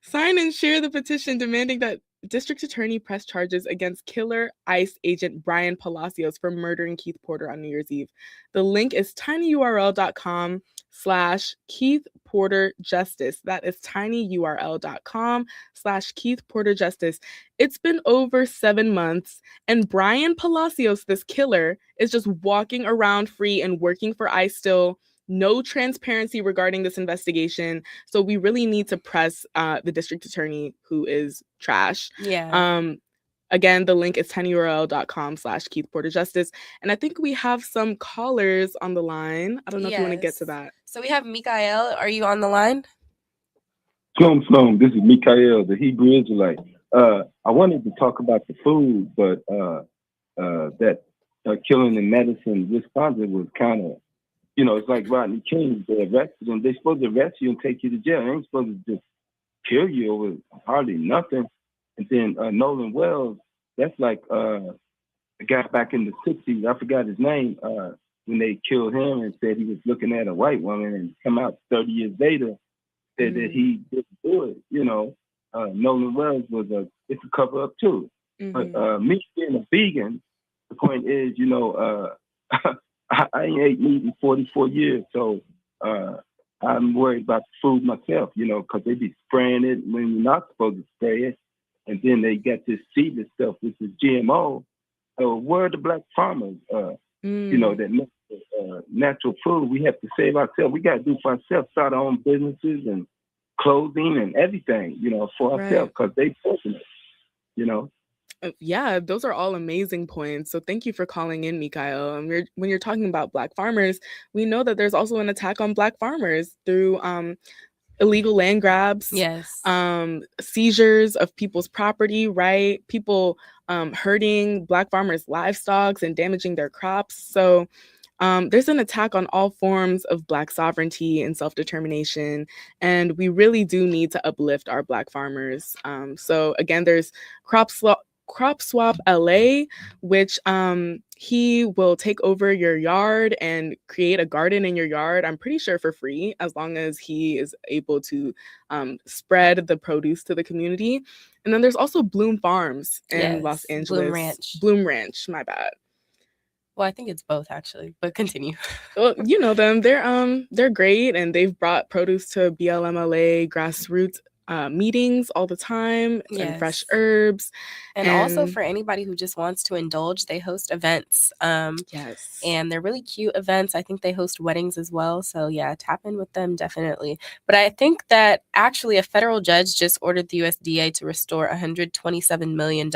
Sign and share the petition demanding that District Attorney press charges against killer ICE agent Brian Palacios for murdering Keith Porter on New Year's Eve. The link is tinyurl.com/Keith Porter Justice. That is tinyurl.com/Keith Porter Justice. It's been over 7 months, and Brian Palacios, this killer, is just walking around free and working for ICE still. No transparency regarding this investigation. So we really need to press the district attorney, who is trash. Yeah. Again, the link is tinyurl.com/Keith Porter Justice. And I think we have some callers on the line. I don't know if you want to get to that. So we have Mikael. Are you on the line? Shalom. This is Mikael, the Hebrew Israelite. I wanted to talk about the food, but that killing in Madison, Wisconsin was kind of, you know, it's like Rodney King. They arrested him. They're supposed to arrest you and take you to jail. They ain't supposed to just kill you over hardly nothing. And then Nolan Wells, that's like a guy back in the 60s. I forgot his name. when they killed him and said he was looking at a white woman, and come out 30 years later said that he didn't do it. You know, Nolan Wells it's a cover up too. But me being a vegan, the point is, you know, I ain't ate meat in 44 years, so I'm worried about the food myself, you know, because they be spraying it when you're not supposed to spray it, and then they got this seedless stuff, which is GMO. So where are the black farmers, you know, that make natural food? We have to save ourselves. We got to do for ourselves, start our own businesses and clothing and everything, you know, for ourselves, because they forcing it, you know. Yeah, those are all amazing points. So thank you for calling in, Mikael. And when you're talking about Black farmers, we know that there's also an attack on Black farmers through illegal land grabs, seizures of people's property, right? People hurting Black farmers' livestock and damaging their crops. So there's an attack on all forms of Black sovereignty and self-determination, and we really do need to uplift our Black farmers. So again, there's Crop Swap LA, which he will take over your yard and create a garden in your yard, I'm pretty sure for free, as long as he is able to spread the produce to the community. And then there's also Bloom Farms in Los Angeles. Bloom Ranch, my bad. Well, I think it's both actually, but continue. Well, you know them. They're great, and they've brought produce to BLMLA grassroots meetings all the time, and fresh herbs. And also for anybody who just wants to indulge, they host events. And they're really cute events. I think they host weddings as well. So yeah, tap in with them definitely. But I think that actually a federal judge just ordered the USDA to restore $127 million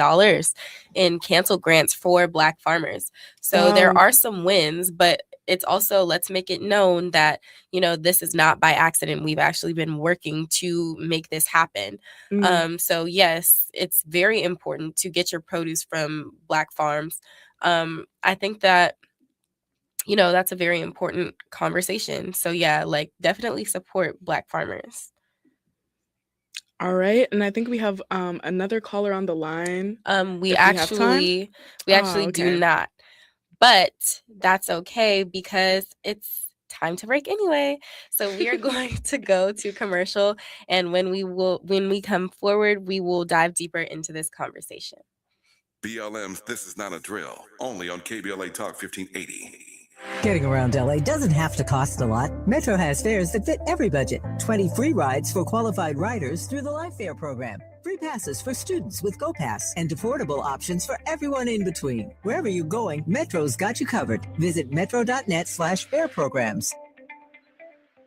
in canceled grants for Black farmers. So there are some wins, but it's also, let's make it known that, you know, this is not by accident. We've actually been working to make this happen. So yes, it's very important to get your produce from Black farms. I think that, you know, that's a very important conversation. So yeah, like definitely support Black farmers. All right, and I think we have another caller on the line. We actually do not. But that's okay because it's time to break anyway. So we are going to go to commercial, and when we come forward, we will dive deeper into this conversation. BLM's This Is Not a Drill, only on KBLA Talk 1580. Getting around LA doesn't have to cost a lot. Metro has fares that fit every budget. 20 free rides for qualified riders through the Life Fare program. Free passes for students with GoPass and affordable options for everyone in between. Wherever you're going, Metro's got you covered. Visit metro.net/fare programs.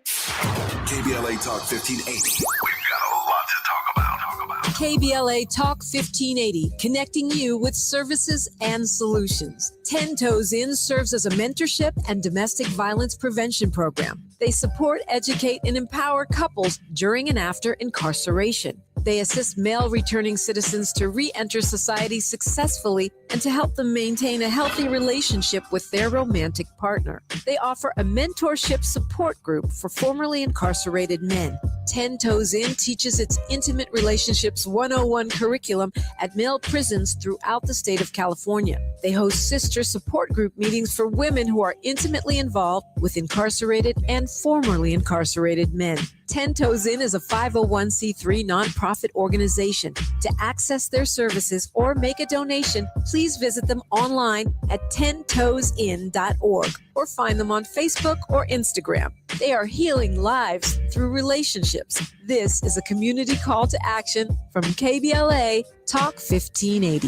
KBLA Talk 1580. We've got a lot to talk about. KBLA Talk 1580, connecting you with services and solutions. 10 Toes In serves as a mentorship and domestic violence prevention program. They support, educate, and empower couples during and after incarceration. They assist male returning citizens to re-enter society successfully and to help them maintain a healthy relationship with their romantic partner. They offer a mentorship support group for formerly incarcerated men. 10 Toes In teaches its Intimate Relationships 101 curriculum at male prisons throughout the state of California. They host sister support group meetings for women who are intimately involved with incarcerated and formerly incarcerated men. 10 Toes In is a 501c3 nonprofit organization. To access their services or make a donation, please visit them online at 10toesin.org or find them on Facebook or Instagram. They are healing lives through relationships. This is a community call to action from KBLA Talk 1580.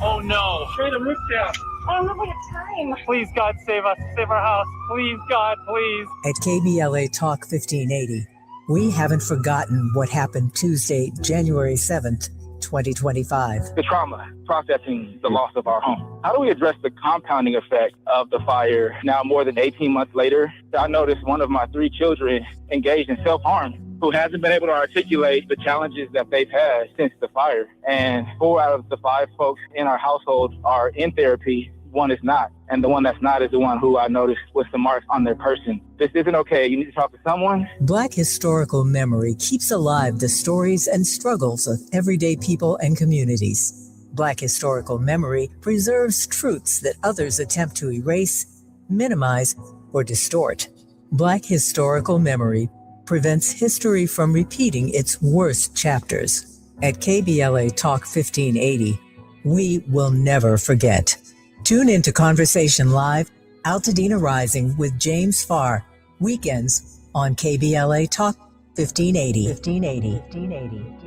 Oh no. Straight the roof down. Oh, no, we have time. Please, God, save us. Save our house. Please, God, please. At KBLA Talk 1580, we haven't forgotten what happened Tuesday, January 7th, 2025. The trauma, processing the loss of our home. How do we address the compounding effect of the fire now more than 18 months later? I noticed one of my 3 children engaged in self-harm, who hasn't been able to articulate the challenges that they've had since the fire. And 4 out of the 5 folks in our household are in therapy. 1 is not. And the one that's not is the one who I noticed with some marks on their person. This isn't okay. You need to talk to someone. Black historical memory keeps alive the stories and struggles of everyday people and communities. Black historical memory preserves truths that others attempt to erase, minimize, or distort. Black historical memory prevents history from repeating its worst chapters. At KBLA Talk 1580, we will never forget. Tune into Conversation Live, Altadena Rising with James Farr, weekends on KBLA Talk 1580. 1580.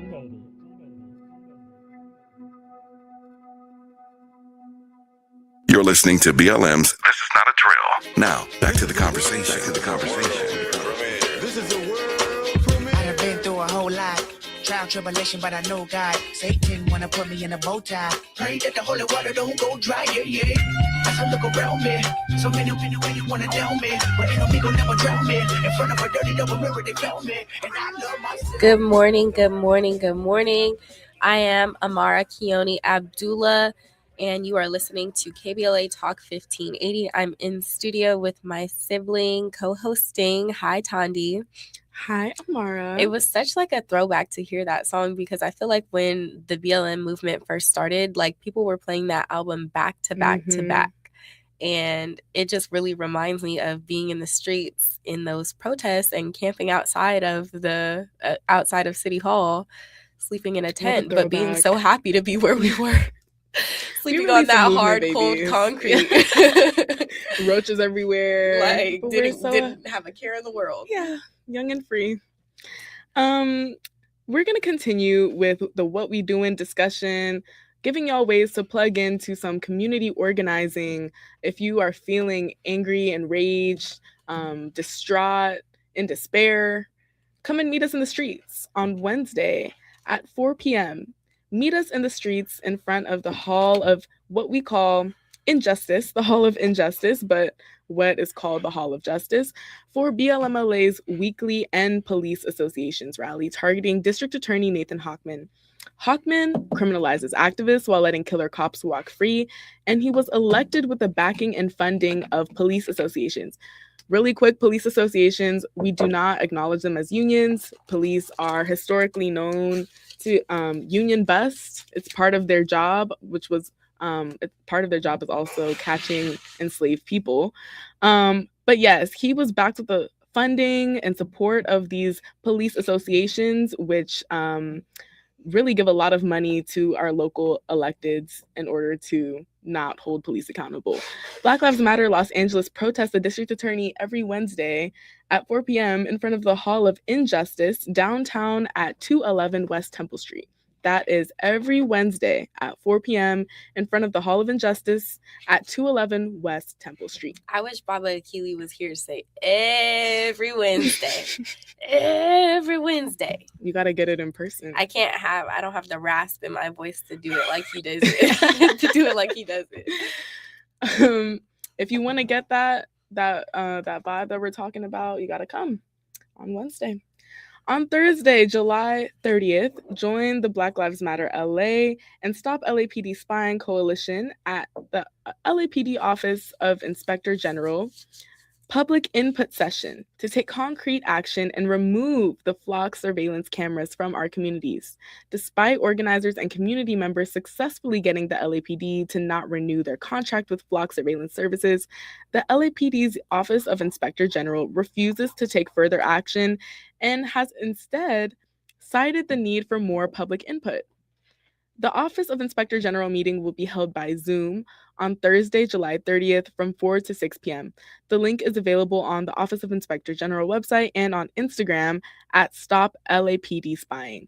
You're listening to BLM's This Is Not a Drill. Now, back to the conversation. I done been through a whole lot. Trial, tribulation, but I know God. Satan wanna put me in a bow tie. Pray that the holy water don't go dry, yeah. As I look around me, so many wanna down me. But ain't no me gon' never drown me. In front of a dirty double mirror, they found me. And I love myself. Good morning, good morning, good morning. I am Amara Keone Abdullah, and you are listening to KBLA Talk 1580. I'm in studio with my sibling co-hosting. Hi, Tandi. Hi, Amara. It was such like a throwback to hear that song because I feel like when the BLM movement first started, like people were playing that album back to back to back. And it just really reminds me of being in the streets in those protests and camping outside of the outside of City Hall, sleeping in a tent, but being so happy to be where we were. Sleeping on that hard, cold concrete. Roaches everywhere. Like, didn't have a care in the world. Yeah, young and free. We're going to continue with the What We Doin' discussion, giving y'all ways to plug into some community organizing. If you are feeling angry, enraged, distraught, in despair, come and meet us in the streets on Wednesday at 4 p.m. Meet us in the streets in front of the Hall of what we call Injustice, the Hall of Injustice, but what is called the Hall of Justice, for BLMLA's weekly End Police Associations rally targeting District Attorney Nathan Hochman. Hochman criminalizes activists while letting killer cops walk free, and he was elected with the backing and funding of police associations. Really quick, police associations, we do not acknowledge them as unions. Police are historically known to union bust. It's part of their job, which was part of their job is also catching enslaved people. But yes, he was backed with the funding and support of these police associations, which really give a lot of money to our local electeds in order to not hold police accountable. Black Lives Matter Los Angeles protests the district attorney every Wednesday at 4 p.m. in front of the Hall of Injustice downtown at 211 West Temple Street. That is every Wednesday at 4 p.m. in front of the Hall of Injustice at 211 West Temple Street. I wish Baba Akili was here to say every Wednesday. Every Wednesday. You got to get it in person. I don't have the rasp in my voice to do it like he does it. If you want to get that vibe that we're talking about, you got to come on Wednesday. On Thursday, July 30th, join the Black Lives Matter LA and Stop LAPD Spying Coalition at the LAPD Office of Inspector General public input session to take concrete action and remove the flock surveillance cameras from our communities. Despite organizers and community members successfully getting the LAPD to not renew their contract with flock surveillance services, the LAPD's Office of Inspector General refuses to take further action and has instead cited the need for more public input. The Office of Inspector General meeting will be held by Zoom on Thursday, July 30th from 4 to 6 p.m. The link is available on the Office of Inspector General website and on Instagram at Stop LAPD Spying.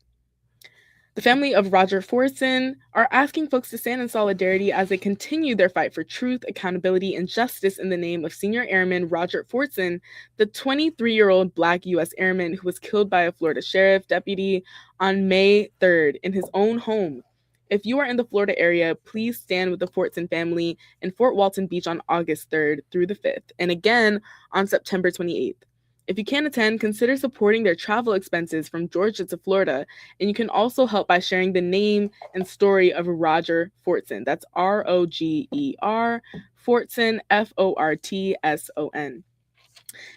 The family of Roger Fortson are asking folks to stand in solidarity as they continue their fight for truth, accountability, and justice in the name of Senior Airman Roger Fortson, the 23-year-old Black U.S. Airman who was killed by a Florida sheriff deputy on May 3rd in his own home. If you are in the Florida area, please stand with the Fortson family in Fort Walton Beach on August 3rd through the 5th, and again on September 28th. If you can't attend, consider supporting their travel expenses from Georgia to Florida, and you can also help by sharing the name and story of Roger Fortson. That's R-O-G-E-R, Fortson, F-O-R-T-S-O-N.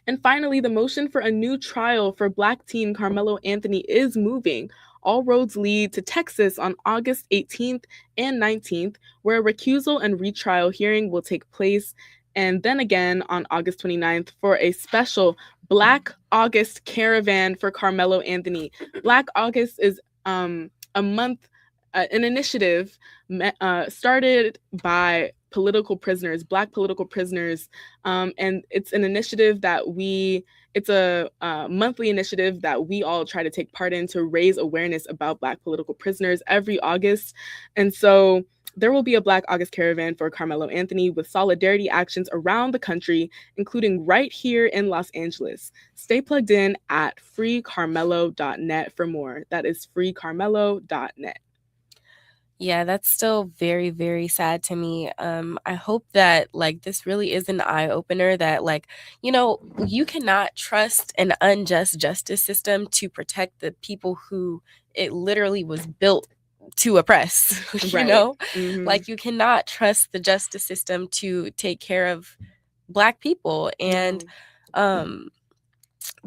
And finally, the motion for a new trial for Black teen Carmelo Anthony is moving. All roads lead to Texas on August 18th and 19th, where a recusal and retrial hearing will take place, and then again on August 29th for a special Black August caravan for Carmelo Anthony. Black August is a month, an initiative started by political prisoners, Black political prisoners, and it's an initiative that it's a monthly initiative that we all try to take part in to raise awareness about Black political prisoners every August. And so there will be a Black August caravan for Carmelo Anthony with solidarity actions around the country, including right here in Los Angeles. Stay plugged in at freecarmelo.net for more. That is freecarmelo.net. Yeah, that's still very, very sad to me. I hope that like this really is an eye opener that like, you cannot trust an unjust justice system to protect the people who it literally was built to oppress. Right. Mm-hmm. Like you cannot trust the justice system to take care of Black people. And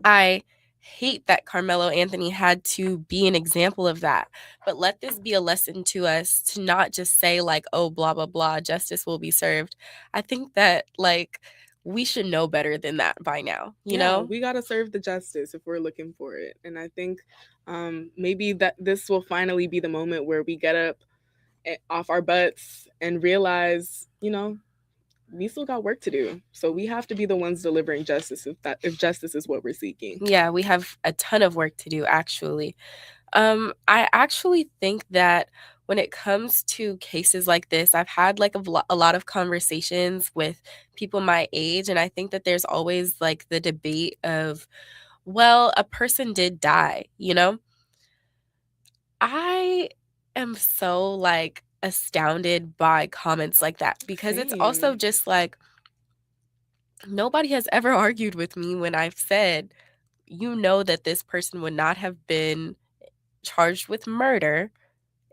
I hate that Carmelo Anthony had to be an example of that. But let this be a lesson to us to not just say like, oh, blah, blah, blah, justice will be served. I think that like we should know better than that by now, you know? We got to serve the justice if we're looking for it. And I think maybe that this will finally be the moment where we get up off our butts and realize, we still got work to do. So we have to be the ones delivering justice if justice is what we're seeking. Yeah, we have a ton of work to do, actually. I actually think that when it comes to cases like this, I've had like a lot of conversations with people my age, and I think that there's always like the debate of, well, a person did die, I am so like astounded by comments like that because it's also just like nobody has ever argued with me when I've said, that this person would not have been charged with murder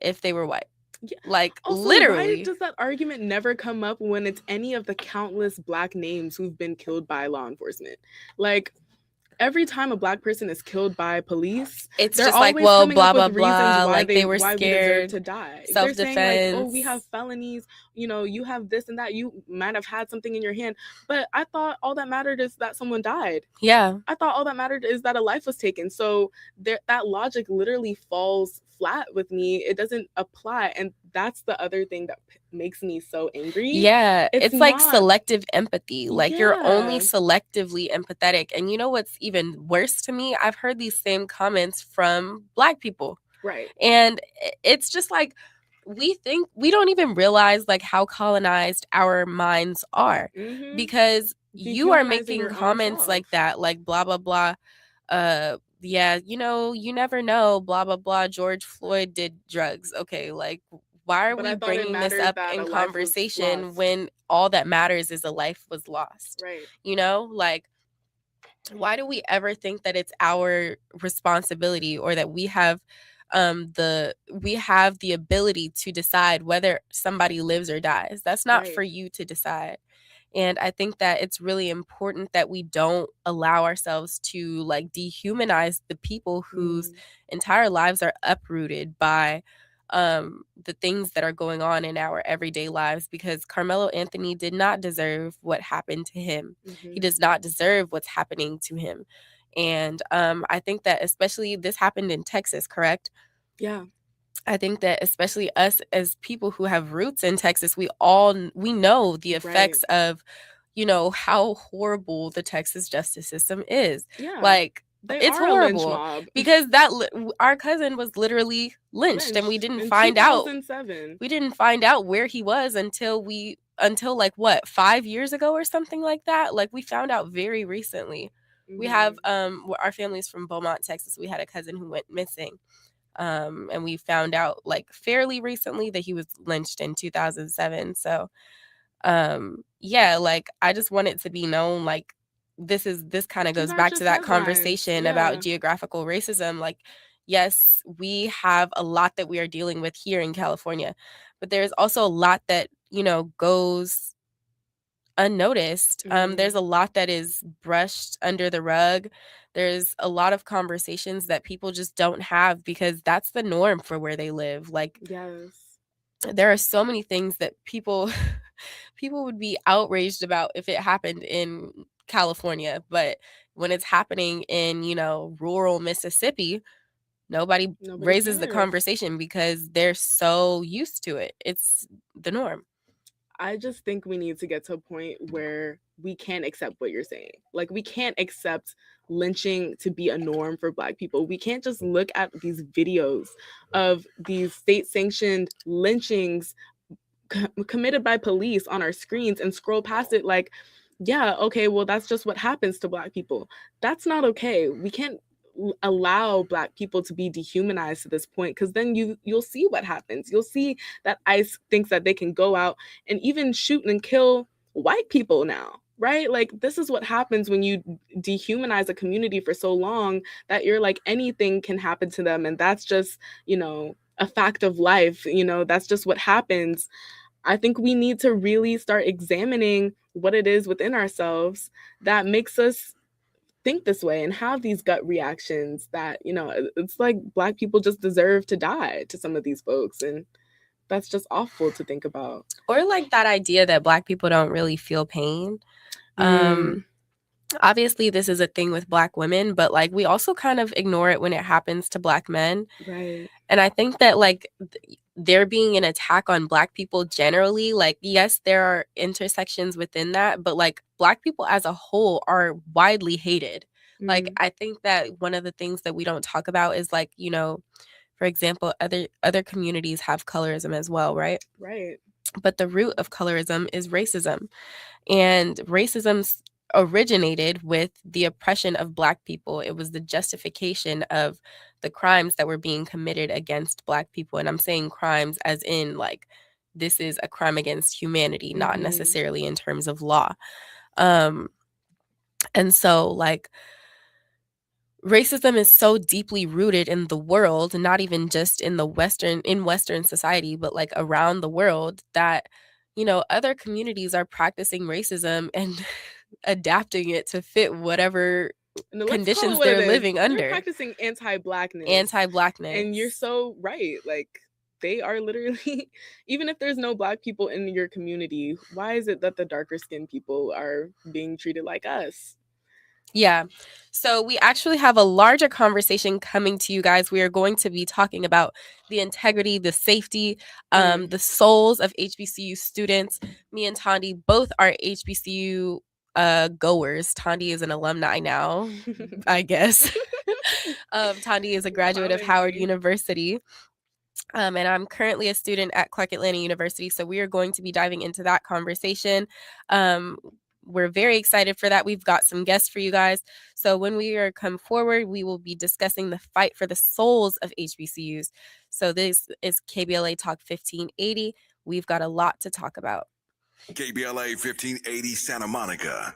if they were white. Yeah. Like also, literally. Why does that argument never come up when it's any of the countless Black names who've been killed by law enforcement? Like every time a Black person is killed by police, it's just like, well, blah, blah, blah, like they were scared, we deserve to die. Self-defense. They're saying like, oh, we have felonies, you have this and that, you might have had something in your hand. But I thought all that mattered is that someone died. Yeah. I thought all that mattered is that a life was taken. So that logic literally falls flat with me. It doesn't apply. And that's the other thing that makes me so angry. Yeah, it's like selective empathy. Like you're only selectively empathetic. And you know what's even worse to me? I've heard these same comments from Black people. Right. And it's just like we don't even realize like how colonized our minds are because you are making comments like that, like blah, blah, blah. Yeah, you never know, blah, blah, blah. George Floyd did drugs. Okay, like why are we bringing this up in conversation when all that matters is a life was lost? Right. Like why do we ever think that it's our responsibility or that we have the ability to decide whether somebody lives or dies? That's not for you to decide. And I think that it's really important that we don't allow ourselves to like dehumanize the people whose entire lives are uprooted by the things that are going on in our everyday lives, because Carmelo Anthony did not deserve what happened to him. He does not deserve what's happening to him. And I think that especially this happened in Texas, correct? Yeah. I think that especially us as people who have roots in Texas, we know the effects of, how horrible the Texas justice system is. Yeah. Like it's horrible because our cousin was literally lynched and we didn't find out. We didn't find out where he was until like what, 5 years ago or something like that. Like we found out very recently. We have our family's from Beaumont, Texas. We had a cousin who went missing. And we found out like fairly recently that he was lynched in 2007. So yeah, like I just want it to be known, like this kind of goes back to that conversation about geographical racism. Like, yes, we have a lot that we are dealing with here in California, but there's also a lot that, goes unnoticed. Mhm. There's a lot that is brushed under the rug. There's a lot of conversations that people just don't have because that's the norm for where they live. Like, Yes. there are so many things that people people would be outraged about if it happened in California, but when it's happening in, rural Mississippi, nobody Nobody raises the cares. conversation because they're so used to it. It's the norm. I just think we need to get to a point where we can't accept what you're saying. Like, we can't accept lynching to be a norm for Black people. We can't just look at these videos of these state-sanctioned lynchings committed by police on our screens and scroll past it like, yeah, okay, well, that's just what happens to Black people. That's not okay. We can't allow Black people to be dehumanized to this point, because then you'll see what happens. You'll see that ICE thinks that they can go out and even shoot and kill white people now, right? Like, this is what happens when you dehumanize a community for so long, that you're like, anything can happen to them, and that's just, a fact of life. That's just what happens. I think we need to really start examining what it is within ourselves that makes us think this way and have these gut reactions that, it's like Black people just deserve to die to some of these folks. And that's just awful to think about. Or like that idea that Black people don't really feel pain. Obviously, this is a thing with Black women, but like we also kind of ignore it when it happens to Black men. Right. And I think that like there being an attack on Black people generally, like, yes, there are intersections within that, but like Black people as a whole are widely hated. Like, I think that one of the things that we don't talk about is like, for example, other communities have colorism as well, right? Right. But the root of colorism is racism. And racism originated with the oppression of Black people. It was the justification of the crimes that were being committed against Black people. And I'm saying crimes as in like, this is a crime against humanity, not necessarily in terms of law. And so like, racism is so deeply rooted in the world, not even just in Western society, but like around the world, that, other communities are practicing racism and adapting it to fit whatever conditions they're living under. They're practicing anti-Blackness. And you're so right. Like, they are literally, even if there's no Black people in your community, why is it that the darker skinned people are being treated like us? Yeah. So we actually have a larger conversation coming to you guys. We are going to be talking about the integrity, the safety, the souls of HBCU students. Me and Tandi both are HBCU goers. Tandi is an alumni now, I guess. Tandi is a graduate of Howard University. And I'm currently a student at Clark Atlanta University. So we are going to be diving into that conversation. We're very excited for that. We've got some guests for you guys. So when we come forward, we will be discussing the fight for the souls of HBCUs. So this is KBLA Talk 1580. We've got a lot to talk about. KBLA 1580 Santa Monica.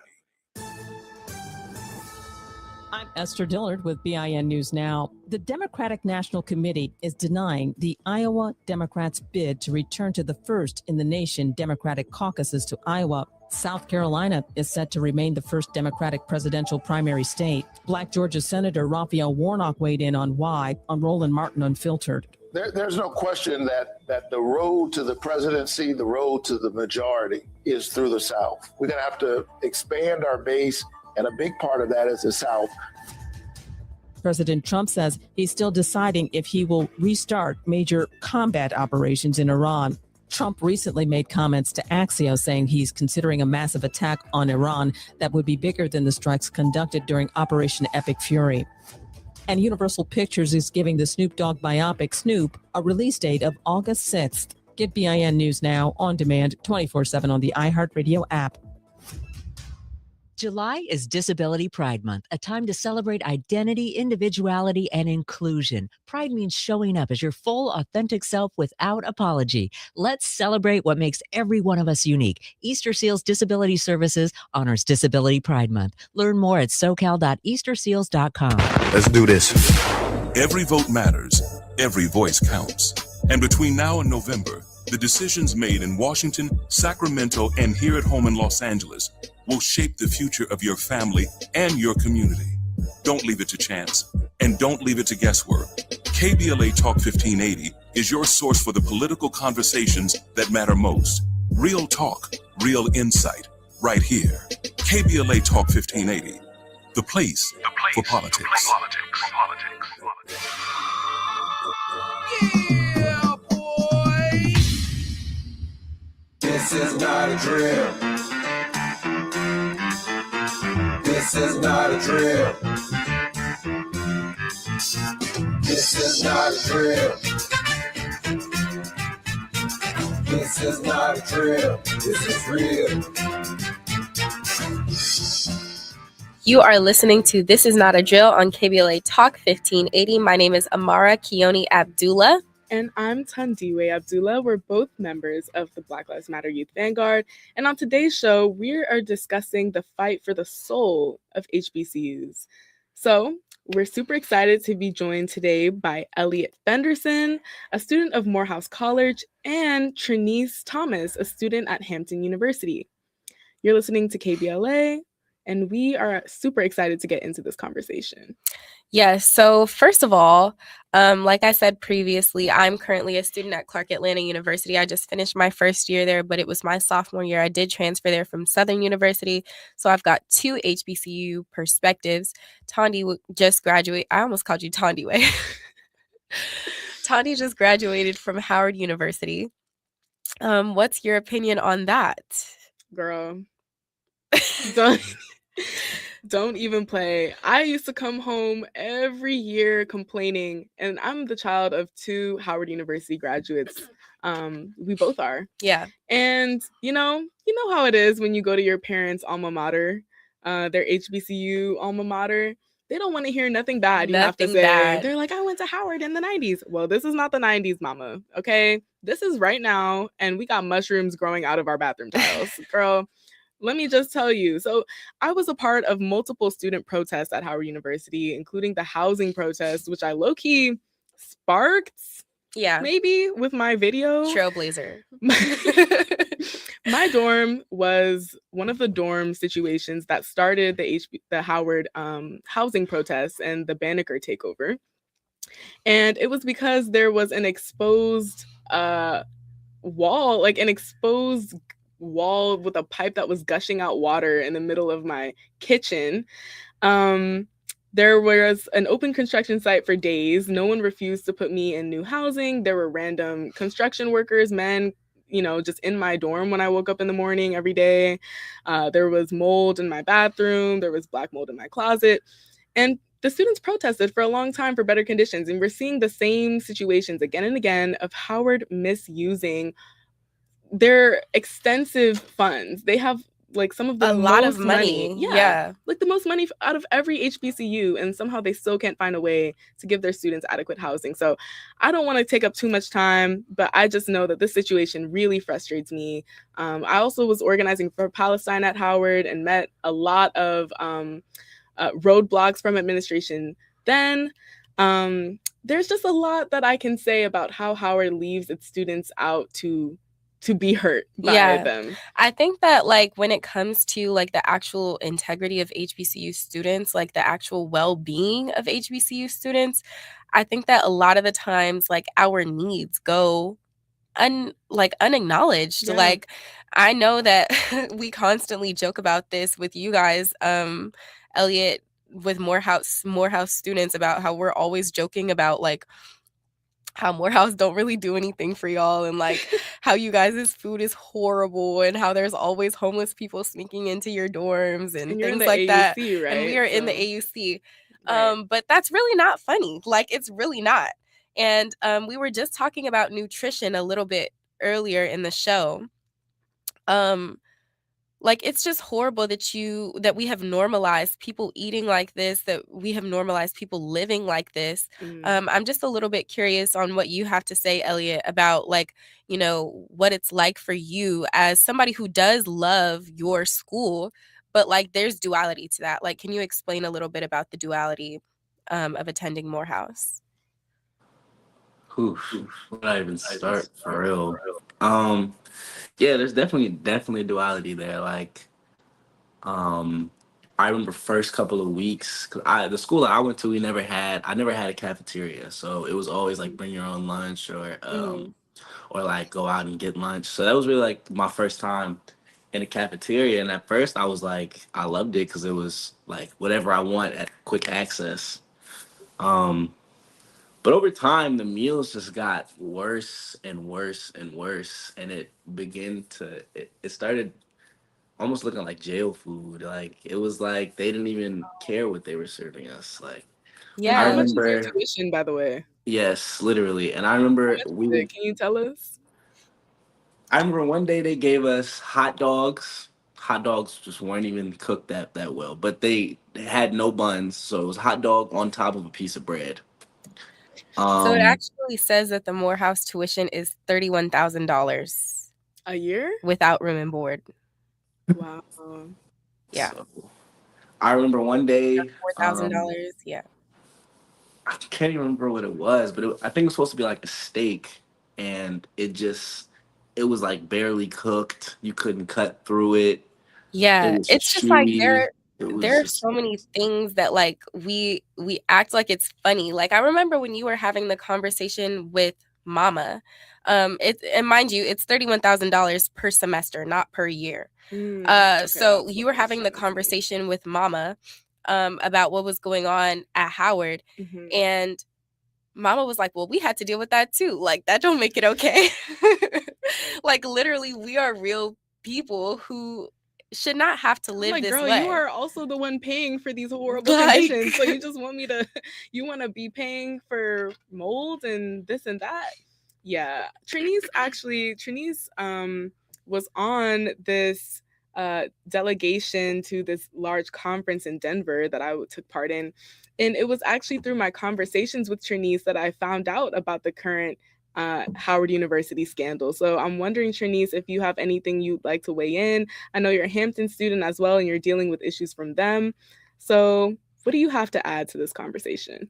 I'm Esther Dillard with BIN News Now. The Democratic National Committee is denying the Iowa Democrats' bid to return to the first in the nation Democratic caucuses to Iowa. South Carolina is set to remain the first Democratic presidential primary state. Black Georgia Senator Raphael Warnock weighed in on why on Roland Martin Unfiltered. There's no question that the road to the presidency, the road to the majority is through the South. We're going to have to expand our base, and a big part of that is the South. President Trump says he's still deciding if he will restart major combat operations in Iran. Trump recently made comments to Axios saying he's considering a massive attack on Iran that would be bigger than the strikes conducted during Operation Epic Fury. And Universal Pictures is giving the Snoop Dogg biopic Snoop a release date of August 6th. Get BIN News Now on demand 24/7 on the iHeartRadio app. July is Disability Pride Month, a time to celebrate identity, individuality, and inclusion. Pride means showing up as your full, authentic self without apology. Let's celebrate what makes every one of us unique. Easter Seals Disability Services honors Disability Pride Month. Learn more at socal.easterseals.com. Let's do this. Every vote matters. Every voice counts. And between now and November, The decisions made in Washington, Sacramento, and here at home in Los Angeles will shape the future of your family and your community. Don't leave it to chance, and don't leave it to guesswork. KBLA Talk 1580 is your source for the political conversations that matter most. Real talk, real insight, right here. KBLA Talk 1580, the place for politics. Yeah, boy. This is not a drill. This is not a drill. This is not a drill. This is not a drill. This is real. You are listening to This Is Not a Drill on KBLA Talk 1580. My name is Amara Keone Abdullah. And I'm Tandiwe Abdullah. We're both members of the Black Lives Matter Youth Vanguard. And on today's show, we are discussing the fight for the soul of HBCUs. So we're super excited to be joined today by Elliot Fenderson, a student of Morehouse College, and Trinice Thomas, a student at Hampton University. You're listening to KBLA, and we are super excited to get into this conversation. Yes. So first of all, like I said previously, I'm currently a student at Clark Atlanta University. I just finished my first year there, but it was my sophomore year. I did transfer there from Southern University. So I've got two HBCU perspectives. Tandi just graduated. I almost called you Tandiwe. Tandi just graduated from Howard University. What's your opinion on that? Girl, don't even play. I used to come home every year complaining, and I'm the child of two Howard University graduates. We both are. Yeah. And you know how it is when you go to your parents' alma mater, their HBCU alma mater. They don't want to hear nothing bad. You have to say, bad. They're like, I went to Howard in the 90s. Well, this is not the 90s, mama. Okay. This is right now. And we got mushrooms growing out of our bathroom tiles. Girl, let me just tell you. So I was a part of multiple student protests at Howard University, including the housing protest, which I low-key sparked. Yeah. Maybe with my video. Trailblazer. My dorm was one of the dorm situations that started the Howard housing protests and the Banneker takeover. And it was because there was an exposed wall, like an exposed wall with a pipe that was gushing out water in the middle of my kitchen. There was an open construction site for days. No one refused to put me in new housing. There were random construction workers, men, just in my dorm when I woke up in the morning every day. There was mold in my bathroom. There was black mold in my closet. And the students protested for a long time for better conditions. And we're seeing the same situations again and again of Howard misusing their extensive funds. They have like some of the lot of money. Yeah. Like the most money out of every HBCU, and somehow they still can't find a way to give their students adequate housing. So I don't want to take up too much time, but I just know that this situation really frustrates me. I also was organizing for Palestine at Howard and met a lot of roadblocks from administration then. There's just a lot that I can say about how Howard leaves its students out to be hurt by them. I think that like when it comes to like the actual integrity of HBCU students, like the actual well-being of HBCU students, I think that a lot of the times like our needs go unacknowledged. Yeah. Like I know that we constantly joke about this with you guys, Elliot, with Morehouse students, about how we're always joking about like how Morehouse don't really do anything for y'all, and like how you guys' food is horrible, and how there's always homeless people sneaking into your dorms and you're things in the like AUC, that. right? And we are in the AUC. But that's really not funny. Like it's really not. And we were just talking about nutrition a little bit earlier in the show. Like it's just horrible that we have normalized people eating like this, that we have normalized people living like this. I'm just a little bit curious on what you have to say, Elliot, about like, what it's like for you as somebody who does love your school, but like there's duality to that. Like, can you explain a little bit about the duality of attending Morehouse? Where did I even start, for real? Yeah, there's definitely a duality there. Like, um, I remember first couple of weeks, cause the school that I went to, I never had a cafeteria, so it was always like bring your own lunch or like go out and get lunch. So that was really like my first time in a cafeteria, and at first I was like, I loved it because it was like whatever I want at quick access. Um, but over time, the meals just got worse and worse and worse, and it started almost looking like jail food. Like it was like they didn't even care what they were serving us. Like Like, I how much is your remember, tuition, by the way? yes, literally, and How much is it? Can you tell us? I remember one day they gave us hot dogs. Hot dogs just weren't even cooked that well, but they had no buns, so it was hot dog on top of a piece of bread. So it Um, actually says that the Morehouse tuition is $31,000 a year without room and board. Wow. Yeah. So I remember one day, $4,000. Yeah. I can't even remember what it was, but I think it was supposed to be like a steak, and it was like barely cooked. You couldn't cut through it. It Yeah, was it's just like chewy. It was there are just so many things that like we act like it's funny. Like I remember when you were having the conversation with mama. It's and mind you, it's $31,000 per semester, not per year. Okay, So you were having the conversation with mama about what was going on at Howard, and mama was like, well, we had to deal with that too. Like that don't make it okay. Like literally we are real people who should not have to live like, this girl, way. you are also the one paying for these horrible Like- conditions. So you just want me to, you want to be paying for mold and this and that. Yeah. Trini's was on this delegation to this large conference in Denver that I took part in. And it was actually through my conversations with Trini's that I found out about the current Howard University scandal. So I'm wondering, Trini's, if you have anything you'd like to weigh in. I know you're a Hampton student as well, and you're dealing with issues from them. So what do you have to add to this conversation?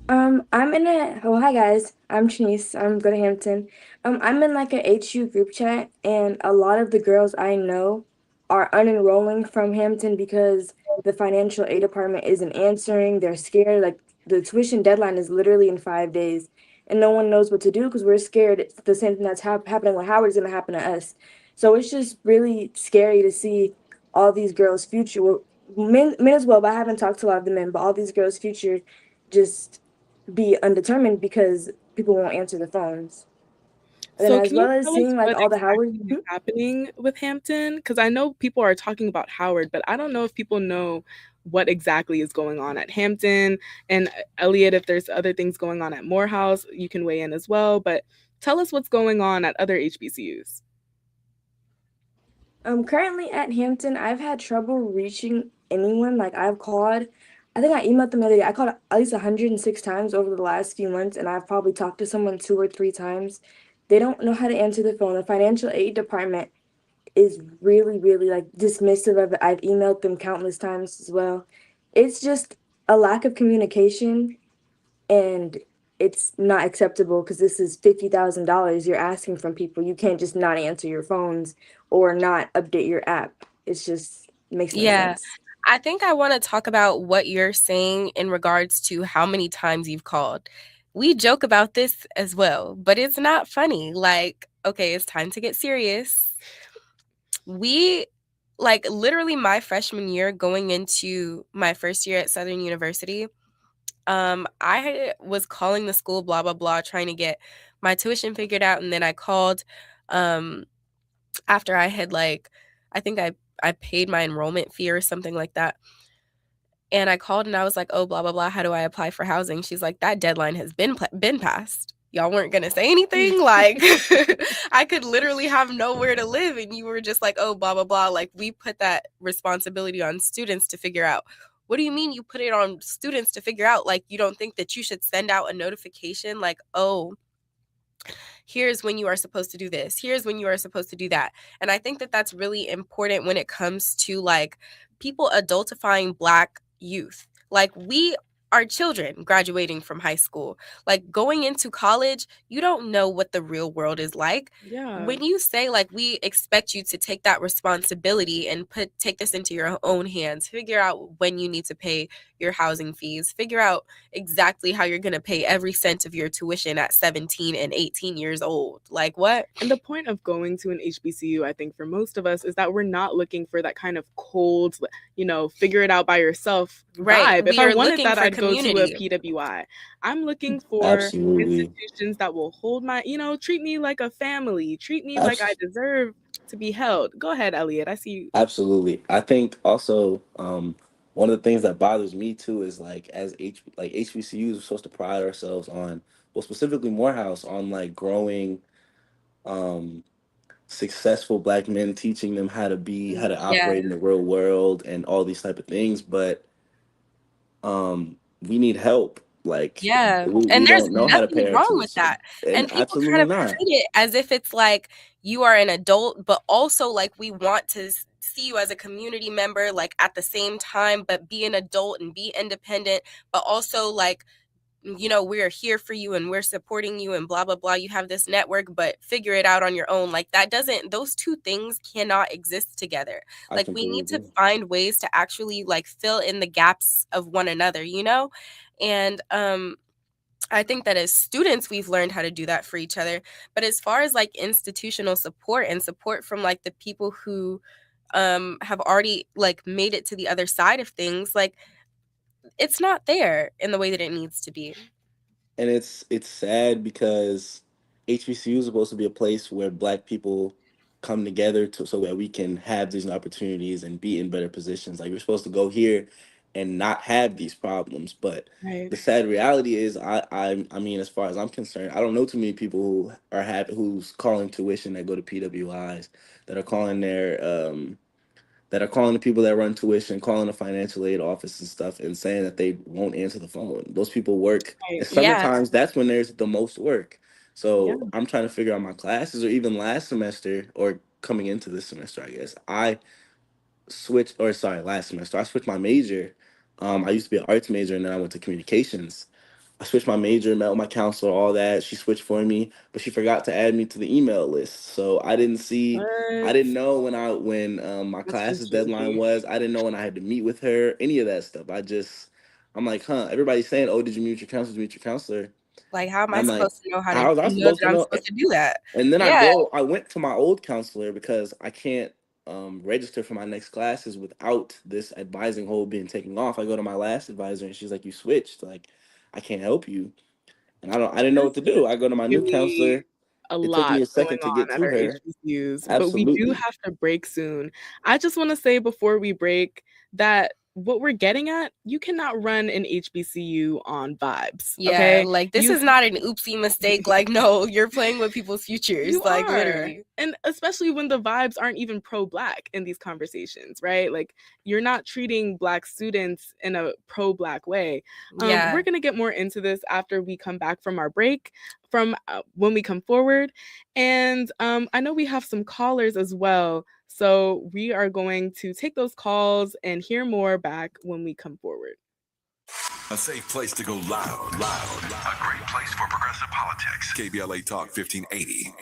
Hi guys, I'm Trinice. I'm going to Hampton. I'm in like a HU group chat, and a lot of the girls I know are unenrolling from Hampton because the financial aid department isn't answering. They're scared. Like the tuition deadline is literally in 5 days, and no one knows what to do because we're scared. It's the same thing that's happening with Howard is going to happen to us. So it's just really scary to see all these girls' future. Well, men as well, but I haven't talked to a lot of the men. But all these girls' future just be undetermined because people won't answer the phones. And So then as can you well as tell us seeing like what all the exactly Howard is happening with Hampton? Because I know people are talking about Howard, but I don't know if people know what exactly is going on at Hampton. And Elliot, if there's other things going on at Morehouse, you can weigh in as well. But tell us what's going on at other HBCUs. Currently at Hampton, I've had trouble reaching anyone. Like I've called, I think I emailed them the other day. I called at least 106 times over the last few months, and I've probably talked to someone 2 or 3 times. They don't know how to answer the phone. The financial aid department is really, really like dismissive of it. I've emailed them countless times as well. It's just a lack of communication, and it's not acceptable because this is $50,000 you're asking from people. You can't just not answer your phones or not update your app. It's just makes no sense. I think I want to talk about what you're saying in regards to how many times you've called. We joke about this as well, but it's not funny. Like, okay, it's time to get serious. We, like, literally my freshman year going into my first year at Southern University, I was calling the school, blah, blah, blah, trying to get my tuition figured out. And then I called after I had, like, I think I paid my enrollment fee or something like that. And I called and I was like, oh, blah, blah, blah. How do I apply for housing? She's like, that deadline has been passed. Y'all weren't going to say anything. Like, I could literally have nowhere to live. And you were just like, oh, blah, blah, blah. Like, we put that responsibility on students to figure out. What do you mean you put it on students to figure out? Like, you don't think that you should send out a notification like, oh, here's when you are supposed to do this. Here's when you are supposed to do that. And I think that that's really important when it comes to like people adultifying Black youth. Like we our children graduating from high school. Like going into college, you don't know what the real world is like. Yeah. When you say like we expect you to take that responsibility and take this into your own hands, figure out when you need to pay your housing fees, figure out exactly how you're going to pay every cent of your tuition at 17 and 18 years old. Like what? And the point of going to an HBCU, I think for most of us, is that we're not looking for that kind of cold, figure it out by yourself vibe. If I wanted that, I'd go to a PWI. I'm looking for institutions that will hold my, treat me like a family, treat me like I deserve to be held. Go ahead, Elliot. I see you. Absolutely. I think also one of the things that bothers me too is like as HBCUs, we're supposed to pride ourselves on, well, specifically Morehouse, on like growing successful Black men, teaching them how to operate in the real world and all these type of things. But we need help. Like, we there's don't know how to pay nothing our wrong with tuition. that. And people absolutely kind of not. treat it as if it's like you are an adult, but also like we want to see you as a community member, like at the same time, but be an adult and be independent, but also like, we're here for you and we're supporting you and blah, blah, blah. You have this network, but figure it out on your own. Like those two things cannot exist together. Like we need to find ways to actually like fill in the gaps of one another, And I think that as students, we've learned how to do that for each other. But as far as like institutional support and support from like the people who have already like made it to the other side of things, like it's not there in the way that it needs to be. And it's sad because HBCU is supposed to be a place where Black people come together so that we can have these opportunities and be in better positions. Like we're supposed to go here and not have these problems. But the sad reality is, I mean, as far as I'm concerned, I don't know too many people who are who's calling tuition that go to PWIs, that are calling the people that run tuition, calling the financial aid office and stuff, and saying that they won't answer the phone. Those people work. Sometimes that's when there's the most work. So I'm trying to figure out my classes, or even last semester, or coming into this semester, I guess. Last semester, I switched my major. I used to be an arts major, and then I went to communications. I switched my major, met with my counselor, all that. She switched for me, but she forgot to add me to the email list. So I didn't know when my classes deadline was. I didn't know when I had to meet with her, any of that stuff. I'm like, everybody's saying, oh, did you meet with your counselor? Did you meet your counselor? Like, how am I supposed to know how was I supposed to do that? And then I went to my old counselor because I can't register for my next classes without this advising hold being taken off. I go to my last advisor and she's like, you switched. Like, I can't help you. And I didn't know what to do. I go to my new counselor. A it lot took me a second to get at to our her. HBCUs, Absolutely. but we do have to break soon. I just want to say before we break that what we're getting at, you cannot run an HBCU on vibes. Yeah, okay? Like this is not an oopsie mistake. Like, no, you're playing with people's futures. You like are. Literally. And especially when the vibes aren't even pro-Black in these conversations, right? Like you're not treating Black students in a pro-Black way. We're going to get more into this after we come back from our break, from when we come forward. And I know we have some callers as well. So we are going to take those calls and hear more back when we come forward. A safe place to go loud. A great place for progressive politics. KBLA Talk 1580.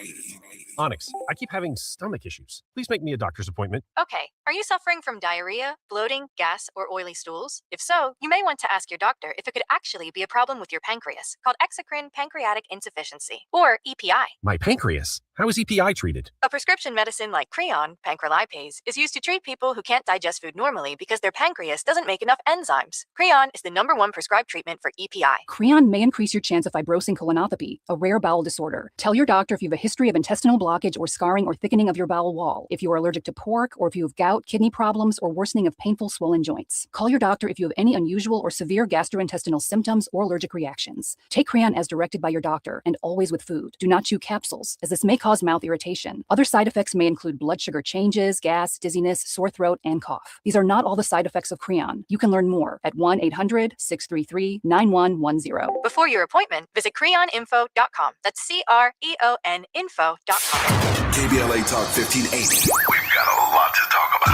Onyx, I keep having stomach issues. Please make me a doctor's appointment. Okay. Are you suffering from diarrhea, bloating, gas, or oily stools? If so, you may want to ask your doctor if it could actually be a problem with your pancreas, called exocrine pancreatic insufficiency, or EPI. My pancreas? How is EPI treated? A prescription medicine like Creon, pancrelipase, is used to treat people who can't digest food normally because their pancreas doesn't make enough enzymes. Creon is the #1 prescribed treatment for EPI. Creon may increase your chance of fibrosing colonopathy, a rare bowel disorder. Tell your doctor if you have a history of intestinal blockage or scarring or thickening of your bowel wall, if you are allergic to pork, or if you have gout, kidney problems, or worsening of painful swollen joints. Call your doctor if you have any unusual or severe gastrointestinal symptoms or allergic reactions. Take Creon as directed by your doctor and always with food. Do not chew capsules, as this may cause mouth irritation. Other side effects may include blood sugar changes, gas, dizziness, sore throat, and cough. These are not all the side effects of Creon. You can learn more at 1-800-633-9110. Before your appointment, visit creoninfo.com. That's CREON info.com. KBLA Talk 1580. We've got a lot to talk about.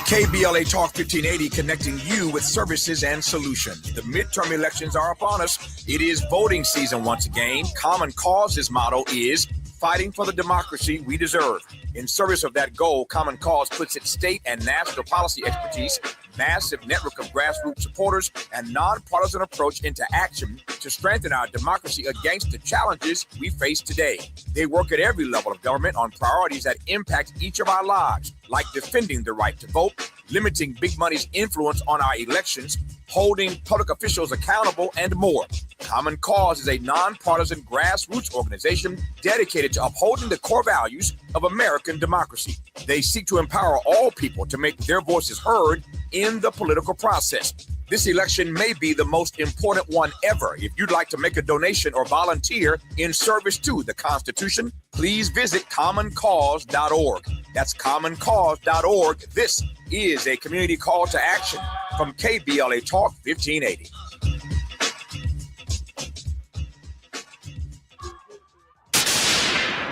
KBLA Talk 1580, connecting you with services and solutions. The midterm elections are upon us. It is voting season once again. Common Cause's motto is fighting for the democracy we deserve. In service of that goal, Common Cause puts its state and national policy expertise, massive network of grassroots supporters, and nonpartisan approach into action to strengthen our democracy against the challenges we face today. They work at every level of government on priorities that impact each of our lives, like defending the right to vote, limiting big money's influence on our elections, holding public officials accountable, and more. Common Cause is a nonpartisan grassroots organization dedicated to upholding the core values of American democracy. They seek to empower all people to make their voices heard in the political process. This election may be the most important one ever. If you'd like to make a donation or volunteer in service to the Constitution, please visit commoncause.org. That's commoncause.org. This is a community call to action from KBLA Talk 1580.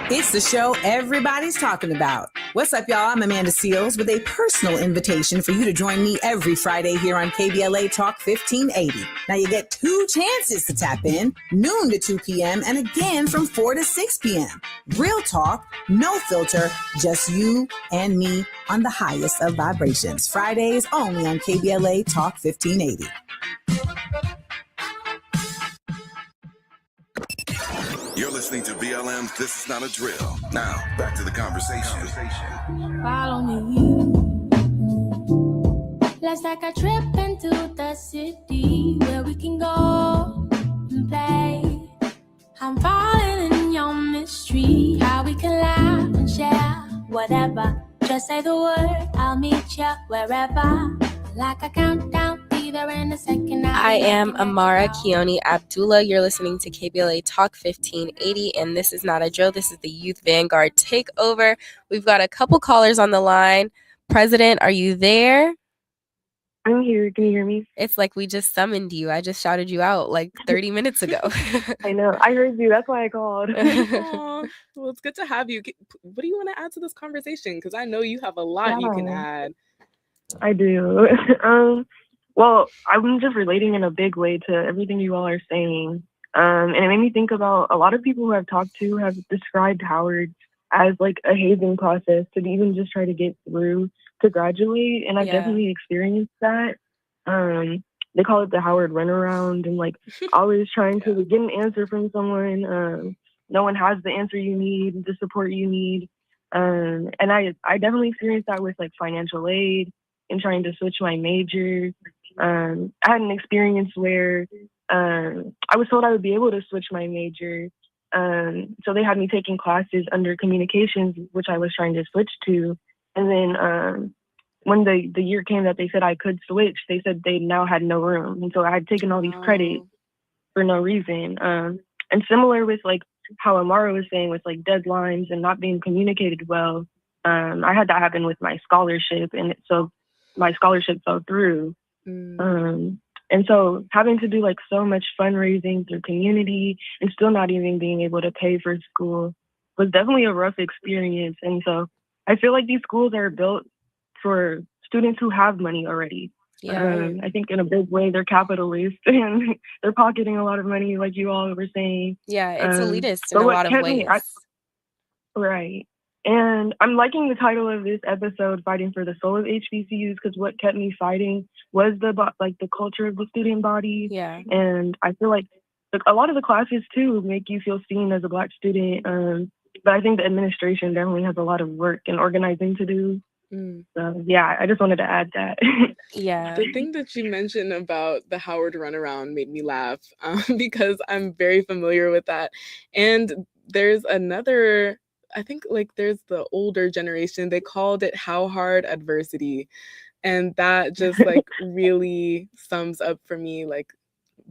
It's the show everybody's talking about. What's up, y'all? I'm Amanda Seals with a personal invitation for you to join me every Friday here on KBLA Talk 1580. Now, you get 2 chances to tap in, noon to 2 p.m., and again from 4 to 6 p.m. Real talk, no filter, just you and me on the highest of vibrations. Fridays only on KBLA Talk 1580. You're listening to BLM's This Is Not a Drill. Now, back to the conversation. Follow me. Let's take a trip into the city where we can go and play. I'm falling in your mystery. How we can laugh and share whatever. Just say the word, I'll meet you wherever. Like a countdown. I am Amara Keone Abdullah. You're listening to KBLA Talk 1580, and this is not a drill. This is the Youth Vanguard Takeover. We've got a couple callers on the line. President, are you there? I'm here. Can you hear me? It's like we just summoned you. I just shouted you out like 30 minutes ago. I know. I heard you. That's why I called. Well, it's good to have you. What do you want to add to this conversation? Because I know you have a lot you can add. I do. Well, I'm just relating in a big way to everything you all are saying. And it made me think about a lot of people who I've talked to have described Howard as like a hazing process to even just try to get through to graduate. And I've definitely experienced that. They call it the Howard runaround, and like always trying to get an answer from someone. No one has the answer you need, the support you need. And I definitely experienced that with like financial aid and trying to switch my major. I had an experience where I was told I would be able to switch my major. So they had me taking classes under communications, which I was trying to switch to. And then when the year came that they said I could switch, they said they now had no room. And so I had taken all these credits for no reason. And similar with like how Amara was saying with like deadlines and not being communicated well, I had that happen with my scholarship. And so my scholarship fell through. And so having to do like so much fundraising through community and still not even being able to pay for school was definitely a rough experience. And so I feel like these schools are built for students who have money already. I think in a big way they're capitalist and they're pocketing a lot of money, like you all were saying. Yeah, it's elitist in a lot of ways. Right. And I'm liking the title of this episode, Fighting for the Soul of HBCUs, because what kept me fighting was the culture of the student body. Yeah. And I feel like a lot of the classes, too, make you feel seen as a Black student. But I think the administration definitely has a lot of work and organizing to do. So, yeah, I just wanted to add that. Yeah. The thing that you mentioned about the Howard runaround made me laugh because I'm very familiar with that. And there's another... I think like there's the older generation, they called it How Hard Adversity. And that just like really sums up for me, like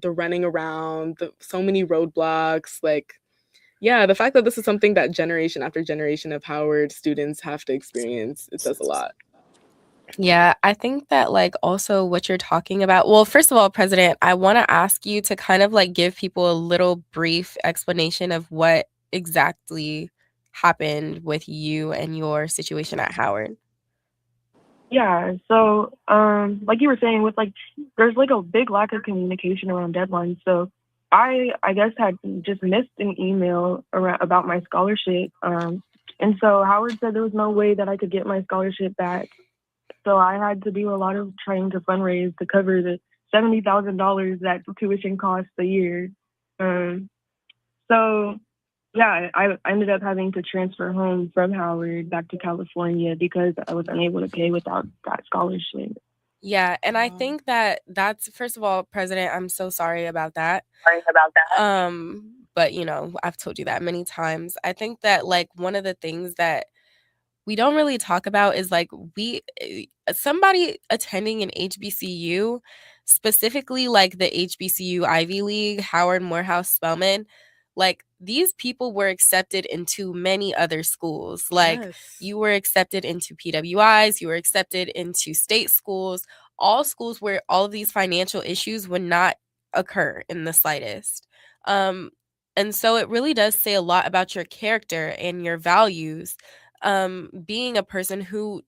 the running around, so many roadblocks, like, yeah, the fact that this is something that generation after generation of Howard students have to experience, it says a lot. Yeah, I think that like also what you're talking about. Well, first of all, President, I want to ask you to kind of like give people a little brief explanation of what exactly happened with you and your situation at Howard. Yeah, so like you were saying, with like there's like a big lack of communication around deadlines. So I guess had just missed an email about my scholarship. And so Howard said there was no way that I could get my scholarship back. So I had to do a lot of trying to fundraise to cover the $70,000 that tuition costs a year. Um, so yeah, I ended up having to transfer home from Howard back to California because I was unable to pay without that scholarship. Yeah, and I think that that's first of all, President, I'm so sorry about that. But you know, I've told you that many times. I think that like one of the things that we don't really talk about is like somebody attending an HBCU, specifically like the HBCU Ivy League, Howard, Morehouse, Spelman, like these people were accepted into many other schools. Like you were accepted into PWIs, you were accepted into state schools, all schools where all of these financial issues would not occur in the slightest. Um, and so it really does say a lot about your character and your values, being a person who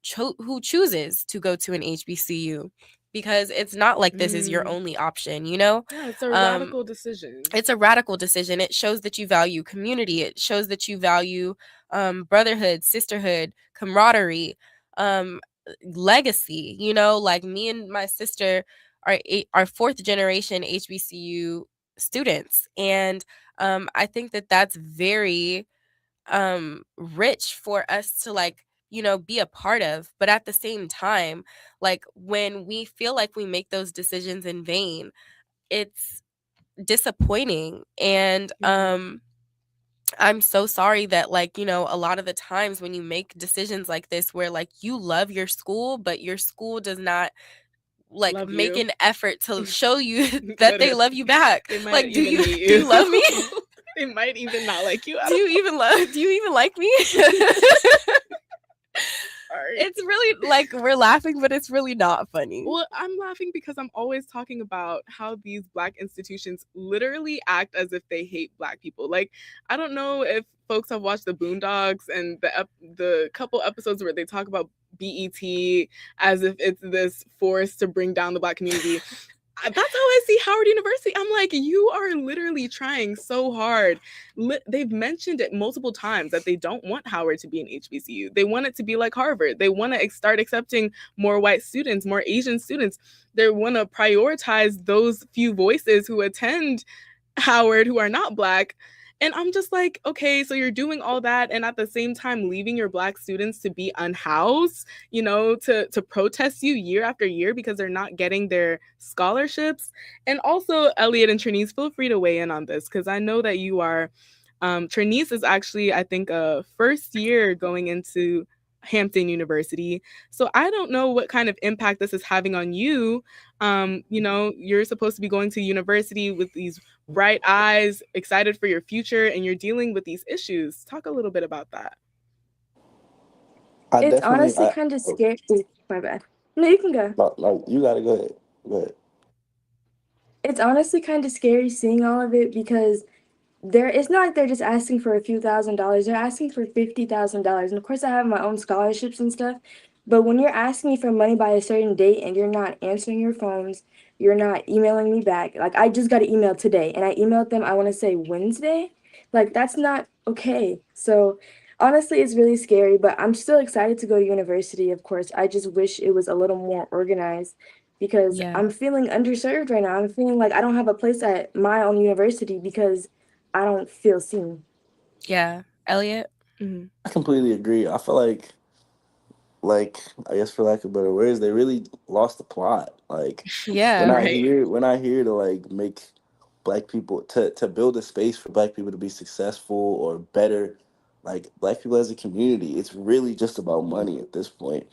chooses to go to an HBCU, because it's not like this is your only option, you know? Yeah, it's a radical decision. It's a radical decision. It shows that you value community. It shows that you value brotherhood, sisterhood, camaraderie, legacy. You know, like me and my sister are fourth generation HBCU students, and I think that that's very rich for us to like, you know, be a part of. But at the same time, like when we feel like we make those decisions in vain, it's disappointing. And I'm so sorry that like, you know, a lot of the times when you make decisions like this where like you love your school but your school does not like Love make you. an effort to show you that they love you back. They might Like do even you hate do you you. love me? They might even not like you. Do you even like me? Sorry. It's really like we're laughing, but it's really not funny. Well, I'm laughing because I'm always talking about how these Black institutions literally act as if they hate Black people. Like, I don't know if folks have watched the Boondocks and the couple episodes where they talk about BET as if it's this force to bring down the Black community. That's how I see Howard University. I'm like, you are literally trying so hard. They've mentioned it multiple times that they don't want Howard to be an HBCU. They want it to be like Harvard. They want to start accepting more white students, more Asian students. They want to prioritize those few voices who attend Howard who are not Black. And I'm just like, okay, so you're doing all that and at the same time leaving your Black students to be unhoused, you know, to protest you year after year because they're not getting their scholarships. And also, Elliot and Trinice, feel free to weigh in on this because I know that you are, Trinice is actually, I think, a first year going into Hampton University. So I don't know what kind of impact this is having on you. You know, you're supposed to be going to university with these bright eyes, excited for your future, and you're dealing with these issues. Talk a little bit about that. It's honestly kind of scary. My bad. No, you can go. No, you gotta go ahead. Go ahead. It's honestly kind of scary seeing all of it because it's not like they're just asking for a few $1,000s. They're asking for $50,000. And of course I have my own scholarships and stuff. But when you're asking me for money by a certain date and you're not answering your phones, you're not emailing me back. Like I just got an email today and I emailed them, I want to say Wednesday. Like that's not okay. So honestly, it's really scary, but I'm still excited to go to university, of course. I just wish it was a little more organized because Yeah. I'm feeling underserved right now. I'm feeling like I don't have a place at my own university because I don't feel seen. Yeah. Elliot? I completely agree. I feel like I guess for lack of better words, they really lost the plot. Like Yeah. when I hear to like make Black people to build a space for Black people to be successful or better, like Black people as a community, it's really just about money at this point.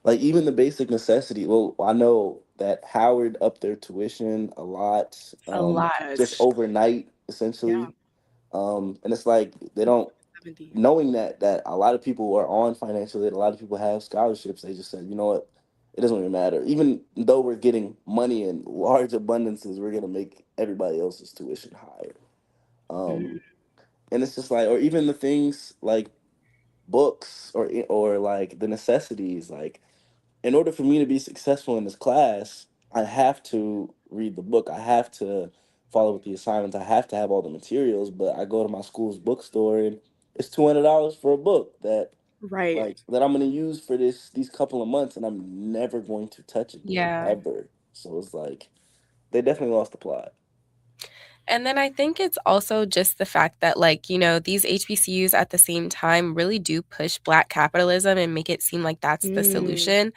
Like even the basic necessity. Well, I know that Howard upped their tuition a lot, A lot. just overnight, essentially. And it's like they don't knowing that a lot of people are on financial aid, a lot of people have scholarships. They just said, you know what, it doesn't really matter. Even though we're getting money in large abundances, we're gonna make everybody else's tuition higher. And it's just like, or even the things like books or like the necessities, like in order for me to be successful in this class, I have to read the book. I have to follow with the assignments. I have to have all the materials. But I go to my school's bookstore and it's $200 for a book that Right. that I'm gonna use for these couple of months, and I'm never going to touch again Yeah. ever. So it's like they definitely lost the plot. And then I think it's also just the fact that, like, you know, these HBCUs at the same time really do push Black capitalism and make it seem like that's the solution.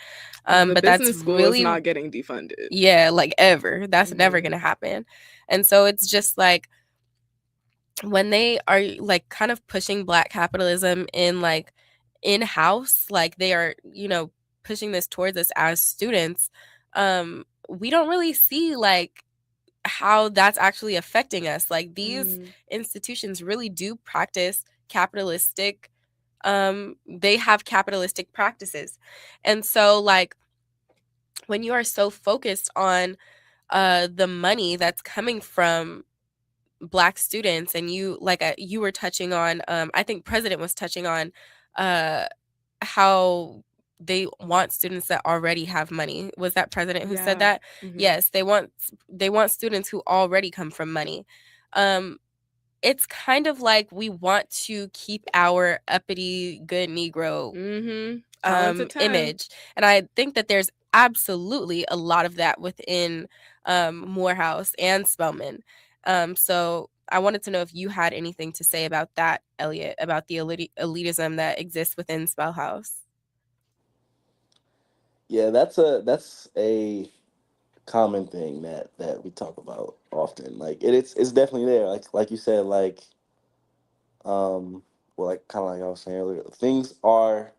The But that's business school is really, not getting defunded. yeah, like ever. That's never going to happen. And so it's just like when they are like kind of pushing Black capitalism in like in-house, like they are, you know, pushing this towards us as students, we don't really see like how that's actually affecting us. Like these institutions really do practice capitalistic, they have capitalistic practices. And so like when you are so focused on the money that's coming from Black students, and you like you were touching on, I think President was touching on how they want students that already have money. Was that President who said that? Yes, they want students who already come from money. It's kind of like we want to keep our uppity good Negro Talented 10. image, and I think that there's absolutely a lot of that within Morehouse and Spelman. So I wanted to know if you had anything to say about that, Elliot, about the elitism that exists within Spellhouse. Yeah, that's a common thing that we talk about often. Like it's definitely there. Like you said, like well, like kind of like I was saying earlier, things are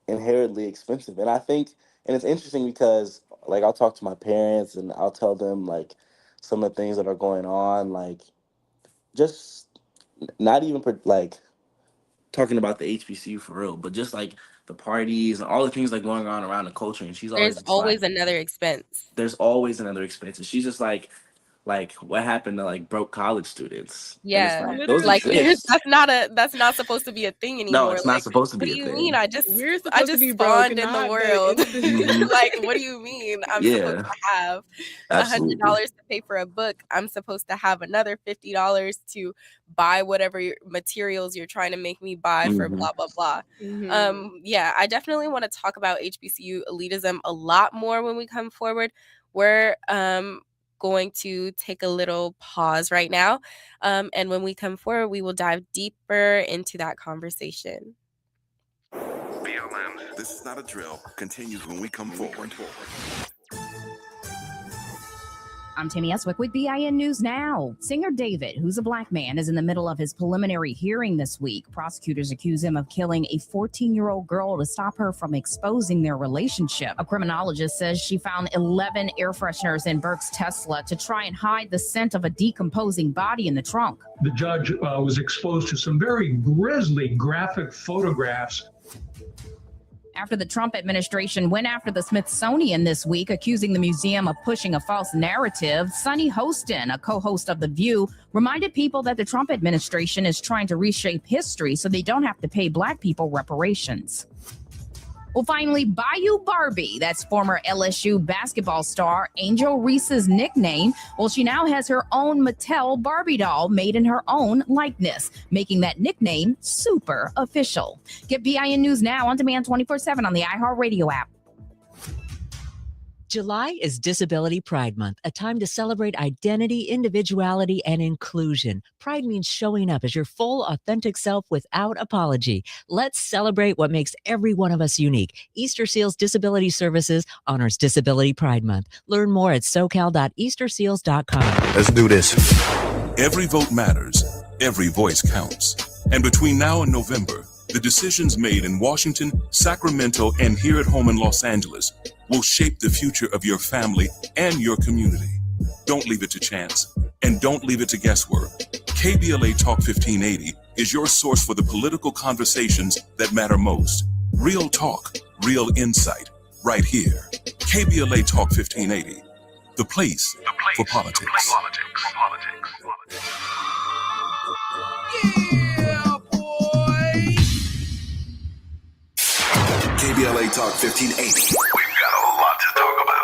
inherently expensive, and I think, and it's interesting because like I'll talk to my parents and I'll tell them like some of the things that are going on, like just not even like talking about the HBCU for real, but just like the parties and all the things like going on around the culture. And she's always There's just always like, another expense. there's always another expense. And she's just like what happened to like broke college students? Yeah, And it's like those like exist. that's not supposed to be a thing No, anymore. it's not Like, supposed to what be do a you thing. mean? We're I supposed to just be broke, spawned in the not world. Mhm. Like, what do you mean? I'm supposed Yeah, to have absolutely. $100 to pay for a book. I'm supposed to have another $50 to buy whatever materials you're trying to make me buy for Mhm. blah blah blah. Yeah, I definitely want to talk about HBCU elitism a lot more when we come forward. We're going to take a little pause right now. And when we come forward, we will dive deeper into that conversation. BLM, this is not a drill, continues when we come forward. I'm Tammy Eswick with BIN News Now. Singer David, who's a Black man, is in the middle of his preliminary hearing this week. Prosecutors accuse him of killing a 14-year-old girl to stop her from exposing their relationship. A criminologist says she found 11 air fresheners in Burke's Tesla to try and hide the scent of a decomposing body in the trunk. The judge was exposed to some very grisly graphic photographs. After the Trump administration went after the Smithsonian this week, accusing the museum of pushing a false narrative, Sunny Hostin, a co-host of The View, reminded people that the Trump administration is trying to reshape history so they don't have to pay Black people reparations. Well, finally, Bayou Barbie, that's former LSU basketball star Angel Reese's nickname. Well, she now has her own Mattel Barbie doll made in her own likeness, making that nickname super official. Get BIN News Now on demand 24/7 on the iHeartRadio app. July is Disability Pride Month, a time to celebrate identity, individuality, and inclusion. Pride means showing up as your full, authentic self without apology. Let's celebrate what makes every one of us unique. Easter Seals Disability Services honors Disability Pride Month. Learn more at socal.easterseals.com. Let's do this. Every vote matters. Every voice counts. And between now and November, the decisions made in Washington, Sacramento, and here at home in Los Angeles will shape the future of your family and your community. Don't leave it to chance, and don't leave it to guesswork. KBLA Talk 1580 is your source for the political conversations that matter most. Real talk, real insight, right here. KBLA Talk 1580, the place for politics. KBLA Talk 1580. We've got a lot to talk about.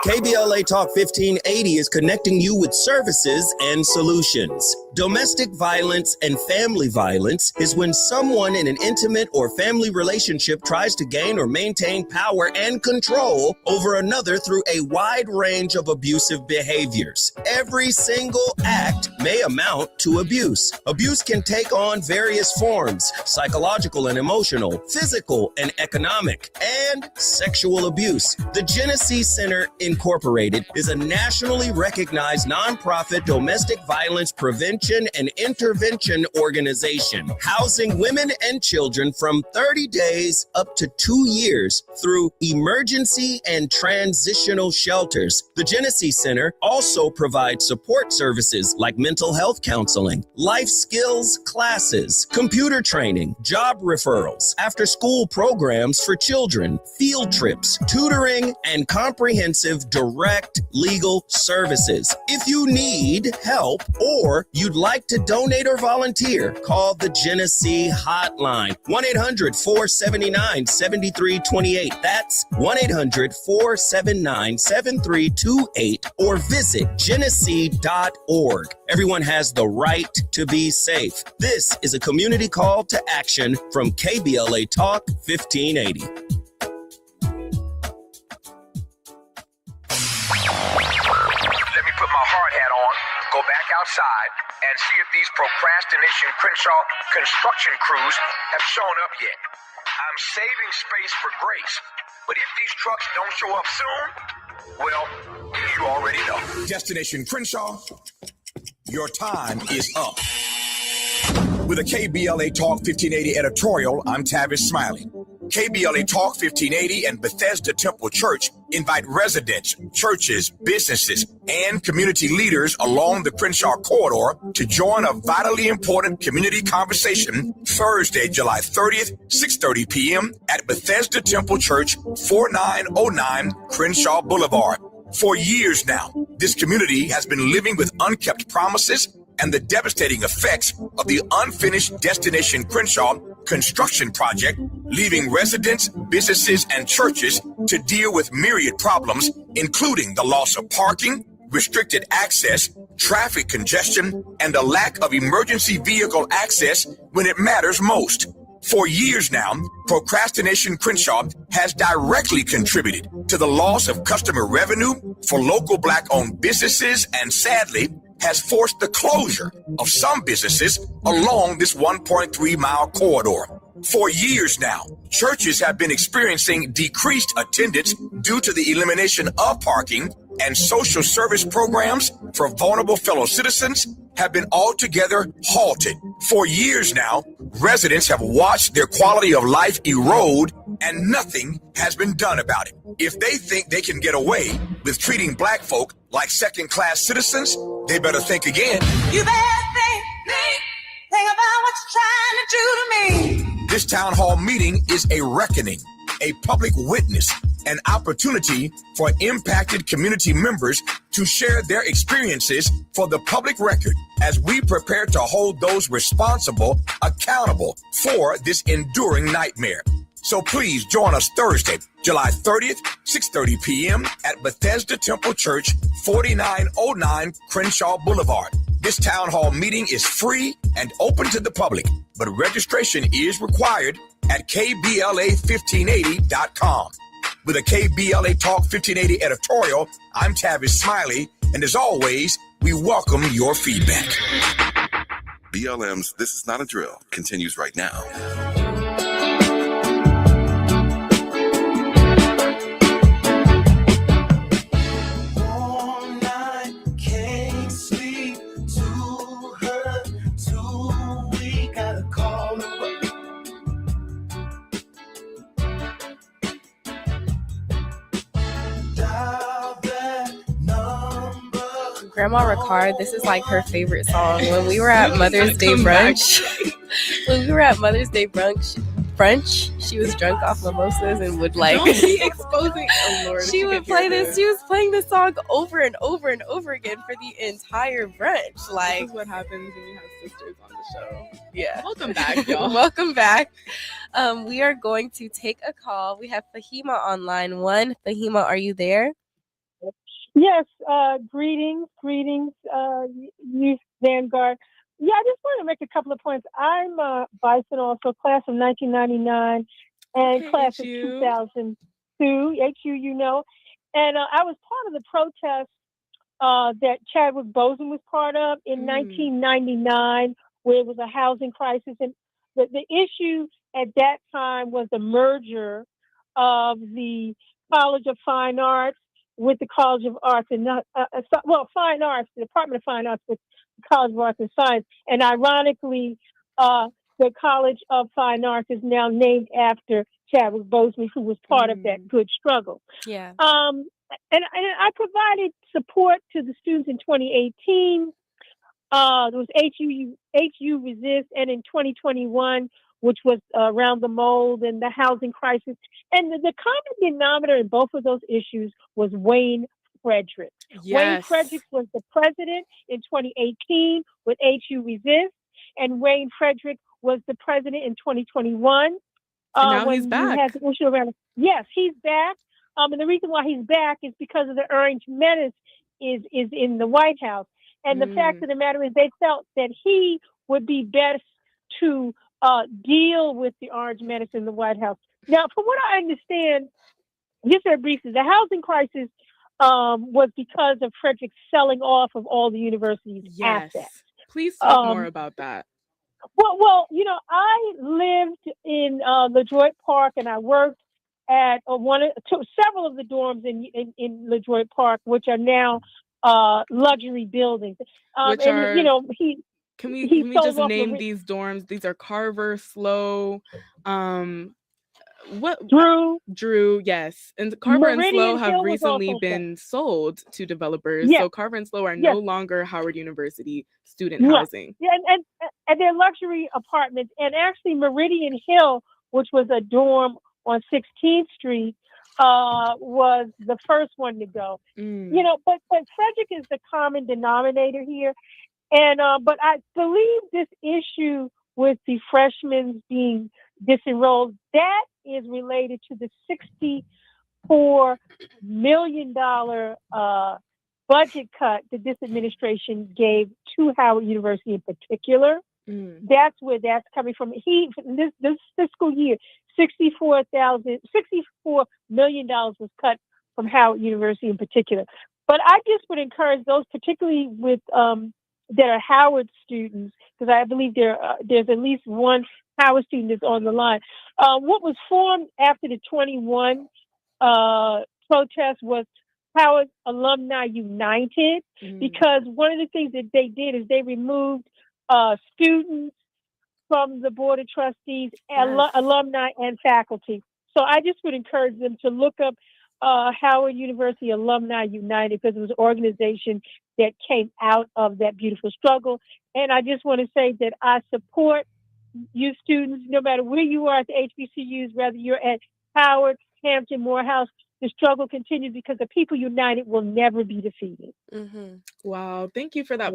KBLA Talk 1580 is connecting you with services and solutions. Domestic violence and family violence is when someone in an intimate or family relationship tries to gain or maintain power and control over another through a wide range of abusive behaviors. Every single act may amount to abuse. Abuse can take on various forms: psychological and emotional, physical and economic, and sexual abuse. The Genesee Center Incorporated is a nationally recognized nonprofit domestic violence prevention and intervention organization, housing women and children from 30 days up to 2 years through emergency and transitional shelters. The Genesee Center also provides support services like mental health counseling, life skills classes, computer training, job referrals, after-school programs for children, field trips, tutoring, and comprehensive direct legal services. If you need help or you'd like to donate or volunteer, call the Genesee Hotline, 1-800-479-7328. That's 1-800-479-7328, or visit genesee.org. Everyone has the right to be safe. This is a community call to action from KBLA Talk 1580. Let me put my hard hat on, go back outside, and see if these procrastination Crenshaw construction crews have shown up yet. I'm saving space for grace, but if these trucks don't show up soon, well, you already know. Destination Crenshaw, your time is up. With a KBLA Talk 1580 editorial, I'm Tavis Smiley. KBLA Talk 1580 and Bethesda Temple Church invite residents, churches, businesses, and community leaders along the Crenshaw corridor to join a vitally important community conversation Thursday, July 30th, 6:30 p.m. at Bethesda Temple Church, 4909 Crenshaw Boulevard. For years now, this community has been living with unkept promises and the devastating effects of the unfinished Destination Crenshaw construction project, leaving residents, businesses, and churches to deal with myriad problems, including the loss of parking, restricted access, traffic congestion, and a lack of emergency vehicle access when it matters most. For years now, Procrastination Crenshaw has directly contributed to the loss of customer revenue for local Black-owned businesses and, sadly, has forced the closure of some businesses along this 1.3-mile corridor. For years now, churches have been experiencing decreased attendance due to the elimination of parking, and social service programs for vulnerable fellow citizens have been altogether halted. For years now, residents have watched their quality of life erode, and nothing has been done about it. If they think they can get away with treating Black folk like second-class citizens, they better think again. You better think about what you're trying to do to me. This town hall meeting is a reckoning, a public witness, an opportunity for impacted community members to share their experiences for the public record as we prepare to hold those responsible accountable for this enduring nightmare. So please join us Thursday, July 30th, 6:30 p.m. at Bethesda Temple Church, 4909 Crenshaw Boulevard. This town hall meeting is free and open to the public, but registration is required at KBLA1580.com. With a KBLA Talk 1580 editorial, I'm Tavis Smiley, and as always, we welcome your feedback. BLM's This Is Not a Drill continues right now. Grandma Ricard, this is like her favorite song. When we were at Mother's Day brunch, brunch. She was drunk off mimosas and would like. Don't be exposing. Oh Lord. She would play this. She was playing this song over and over and over again for the entire brunch. Like, this is what happens when you have sisters on the show. Yeah. Welcome back, y'all. Welcome back. We are going to take a call. We have Fahima on line 1. Fahima, are you there? Yes. Greetings, Youth Vanguard. Yeah, I just want to make a couple of points. I'm Bison, also class of 1999 and class of 2002. HU, you know. And I was part of the protest that Chadwick Boseman was part of in 1999, where it was a housing crisis. And the issue at that time was the merger of the College of Fine Arts with the College of Arts and Fine Arts, the Department of Fine Arts with the College of Arts and Science. And ironically, the College of Fine Arts is now named after Chadwick Boseman, who was part of that good struggle. Yeah. And I provided support to the students in 2018. There was HU Resist, and in 2021, which was around the mold and the housing crisis. And the common denominator in both of those issues was Wayne Fredericks. Yes. Wayne Fredericks was the president in 2018 with HU Resist, and Wayne Fredericks was the president in 2021. And now he's back. Yes, he's back. And the reason why he's back is because of the Orange Menace is in the White House. And the fact of the matter is they felt that he would be best to deal with the Orange Menace in the White House. Now, from what I understand, just very briefly, the housing crisis was because of Frederick selling off of all the university's assets. Please talk more about that. Well, you know, I lived in LaDroit Park, and I worked at several of the dorms in LaDroit Park, which are now luxury buildings. Can we just name these dorms? These are Carver, Slow, Drew, yes. And Carver and Slow have recently been sold to developers. Yes. So Carver and Slow are no longer Howard University student housing. Yeah, and they're luxury apartments. And actually Meridian Hill, which was a dorm on 16th Street, was the first one to go. You know, but Frederick is the common denominator here. And but I believe this issue with the freshmen being disenrolled, that is related to the $64 million budget cut that this administration gave to Howard University in particular. That's where that's coming from. This fiscal year, $64 million was cut from Howard University in particular. But I just would encourage those, particularly with that are Howard students, because I believe there's at least one Howard student that's on the line. What was formed after the 21 protest was Howard Alumni United, because one of the things that they did is they removed students from the board of trustees, alumni, and faculty. So I just would encourage them to look up Howard University Alumni United, because it was an organization that came out of that beautiful struggle. And I just want to say that I support you students, no matter where you are at the HBCUs, whether you're at Howard, Hampton, Morehouse, the struggle continues, because the people united will never be defeated. Wow. Thank you for that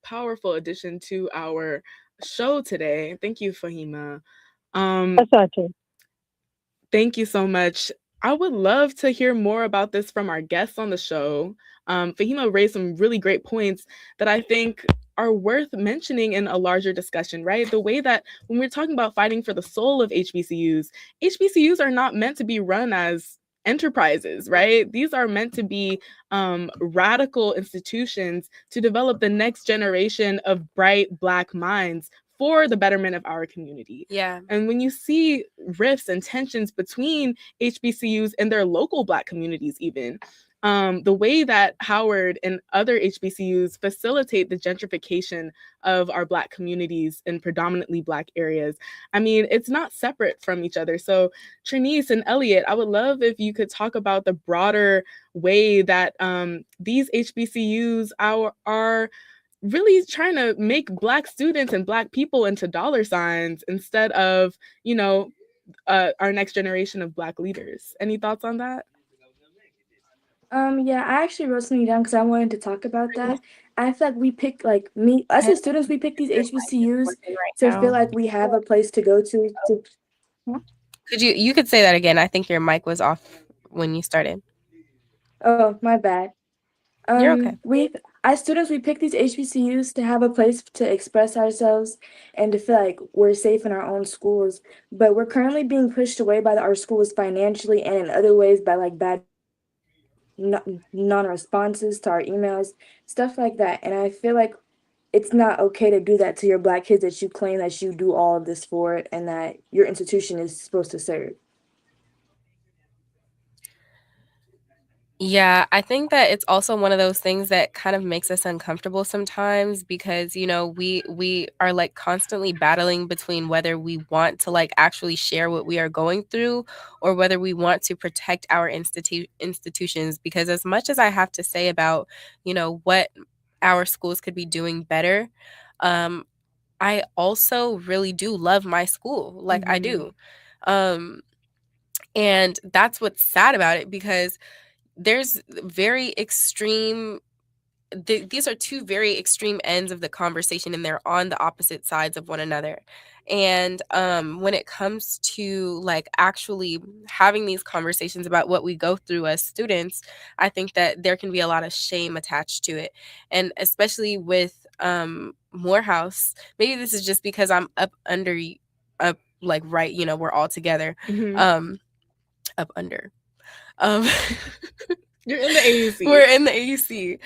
powerful addition to our show today. Thank you, Fahima. Thank you so much. I would love to hear more about this from our guests on the show. Fahima raised some really great points that I think are worth mentioning in a larger discussion, right? The way that when we're talking about fighting for the soul of HBCUs are not meant to be run as enterprises, right? These are meant to be radical institutions to develop the next generation of bright Black minds for the betterment of our community. Yeah. And when you see rifts and tensions between HBCUs and their local Black communities even, the way that Howard and other HBCUs facilitate the gentrification of our Black communities in predominantly Black areas, I mean, it's not separate from each other. So Trinice and Elliot, I would love if you could talk about the broader way that these HBCUs are really trying to make Black students and Black people into dollar signs instead of, our next generation of Black leaders. Any thoughts on that? Yeah, I actually wrote something down because I wanted to talk about that. I feel like we pick like me us as students, we pick these HBCUs to feel like we have a place to go to. You could say that again? I think your mic was off when you started. Oh, my bad. You're okay. We as students, we pick these HBCUs to have a place to express ourselves and to feel like we're safe in our own schools. But we're currently being pushed away by our schools financially and in other ways by like bad non-responses to our emails, stuff like that. And I feel like it's not okay to do that to your Black kids that you claim that you do all of this for and that your institution is supposed to serve. Yeah, I think that it's also one of those things that kind of makes us uncomfortable sometimes because, we are like constantly battling between whether we want to like actually share what we are going through or whether we want to protect our institutions because as much as I have to say about, what our schools could be doing better, I also really do love my school. Like I do. Um and that's what's sad about it because there's very extreme these are two very extreme ends of the conversation and they're on the opposite sides of one another. And when it comes to like actually having these conversations about what we go through as students, I think that there can be a lot of shame attached to it. And especially with Morehouse, maybe this is just because I'm up like right, we're all together. Up under. Um You're in the AUC. We're in the AUC.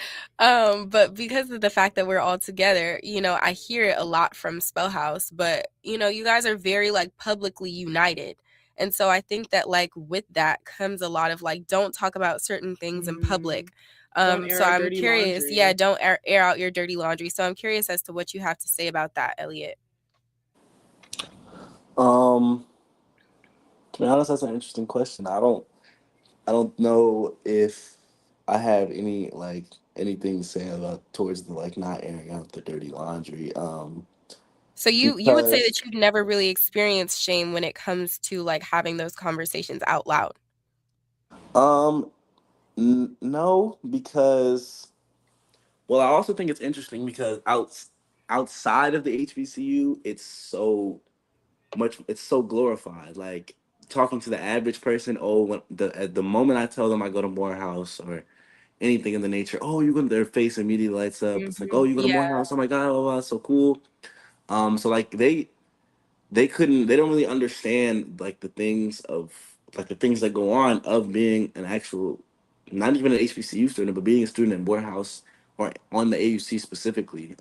But because of the fact that we're all together, I hear it a lot from Spellhouse, but you guys are very like publicly united. And so I think that like with that comes a lot of like don't talk about certain things in public. Don't air So our I'm dirty curious, laundry. yeah, don't air out your dirty laundry. So I'm curious as to what you have to say about that, Elliot. To be honest, that's an interesting question. I don't know if I have anything to say about towards the like not airing out the dirty laundry. So you would say that Because you've never really experienced shame when it comes to like having those conversations out loud. um no, because well, I also think it's interesting because outside of the HBCU, it's so glorified. Like talking to the average person, oh, when at the moment I tell them I go to Morehouse or anything in the nature, oh, you go to their face immediately lights up. It's like, oh, you go to Yeah. Morehouse, oh my god, oh wow, so cool. So like they don't really understand like the things that go on of being an actual, not even an HBCU student, but being a student in Morehouse or on the AUC specifically.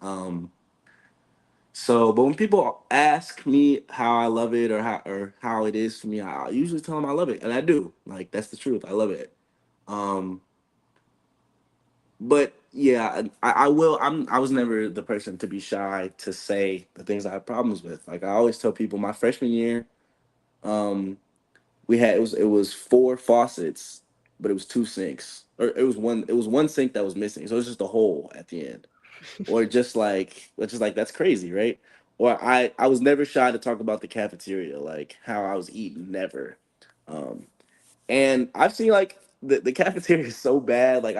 But when people ask me how I love it or how it is for me, I usually tell them I love it, and I do. Like that's the truth. I love it. Um, but yeah, I will. I was never the person to be shy to say the things I have problems with. Like I always tell people, my freshman year, um, it was four faucets, but it was two sinks, or it was one sink that was missing, so it was just a hole at the end, or just like that's crazy, right? Or I was never shy to talk about the cafeteria, like how I was eating, never. Um, and I've seen like the cafeteria is so bad. Like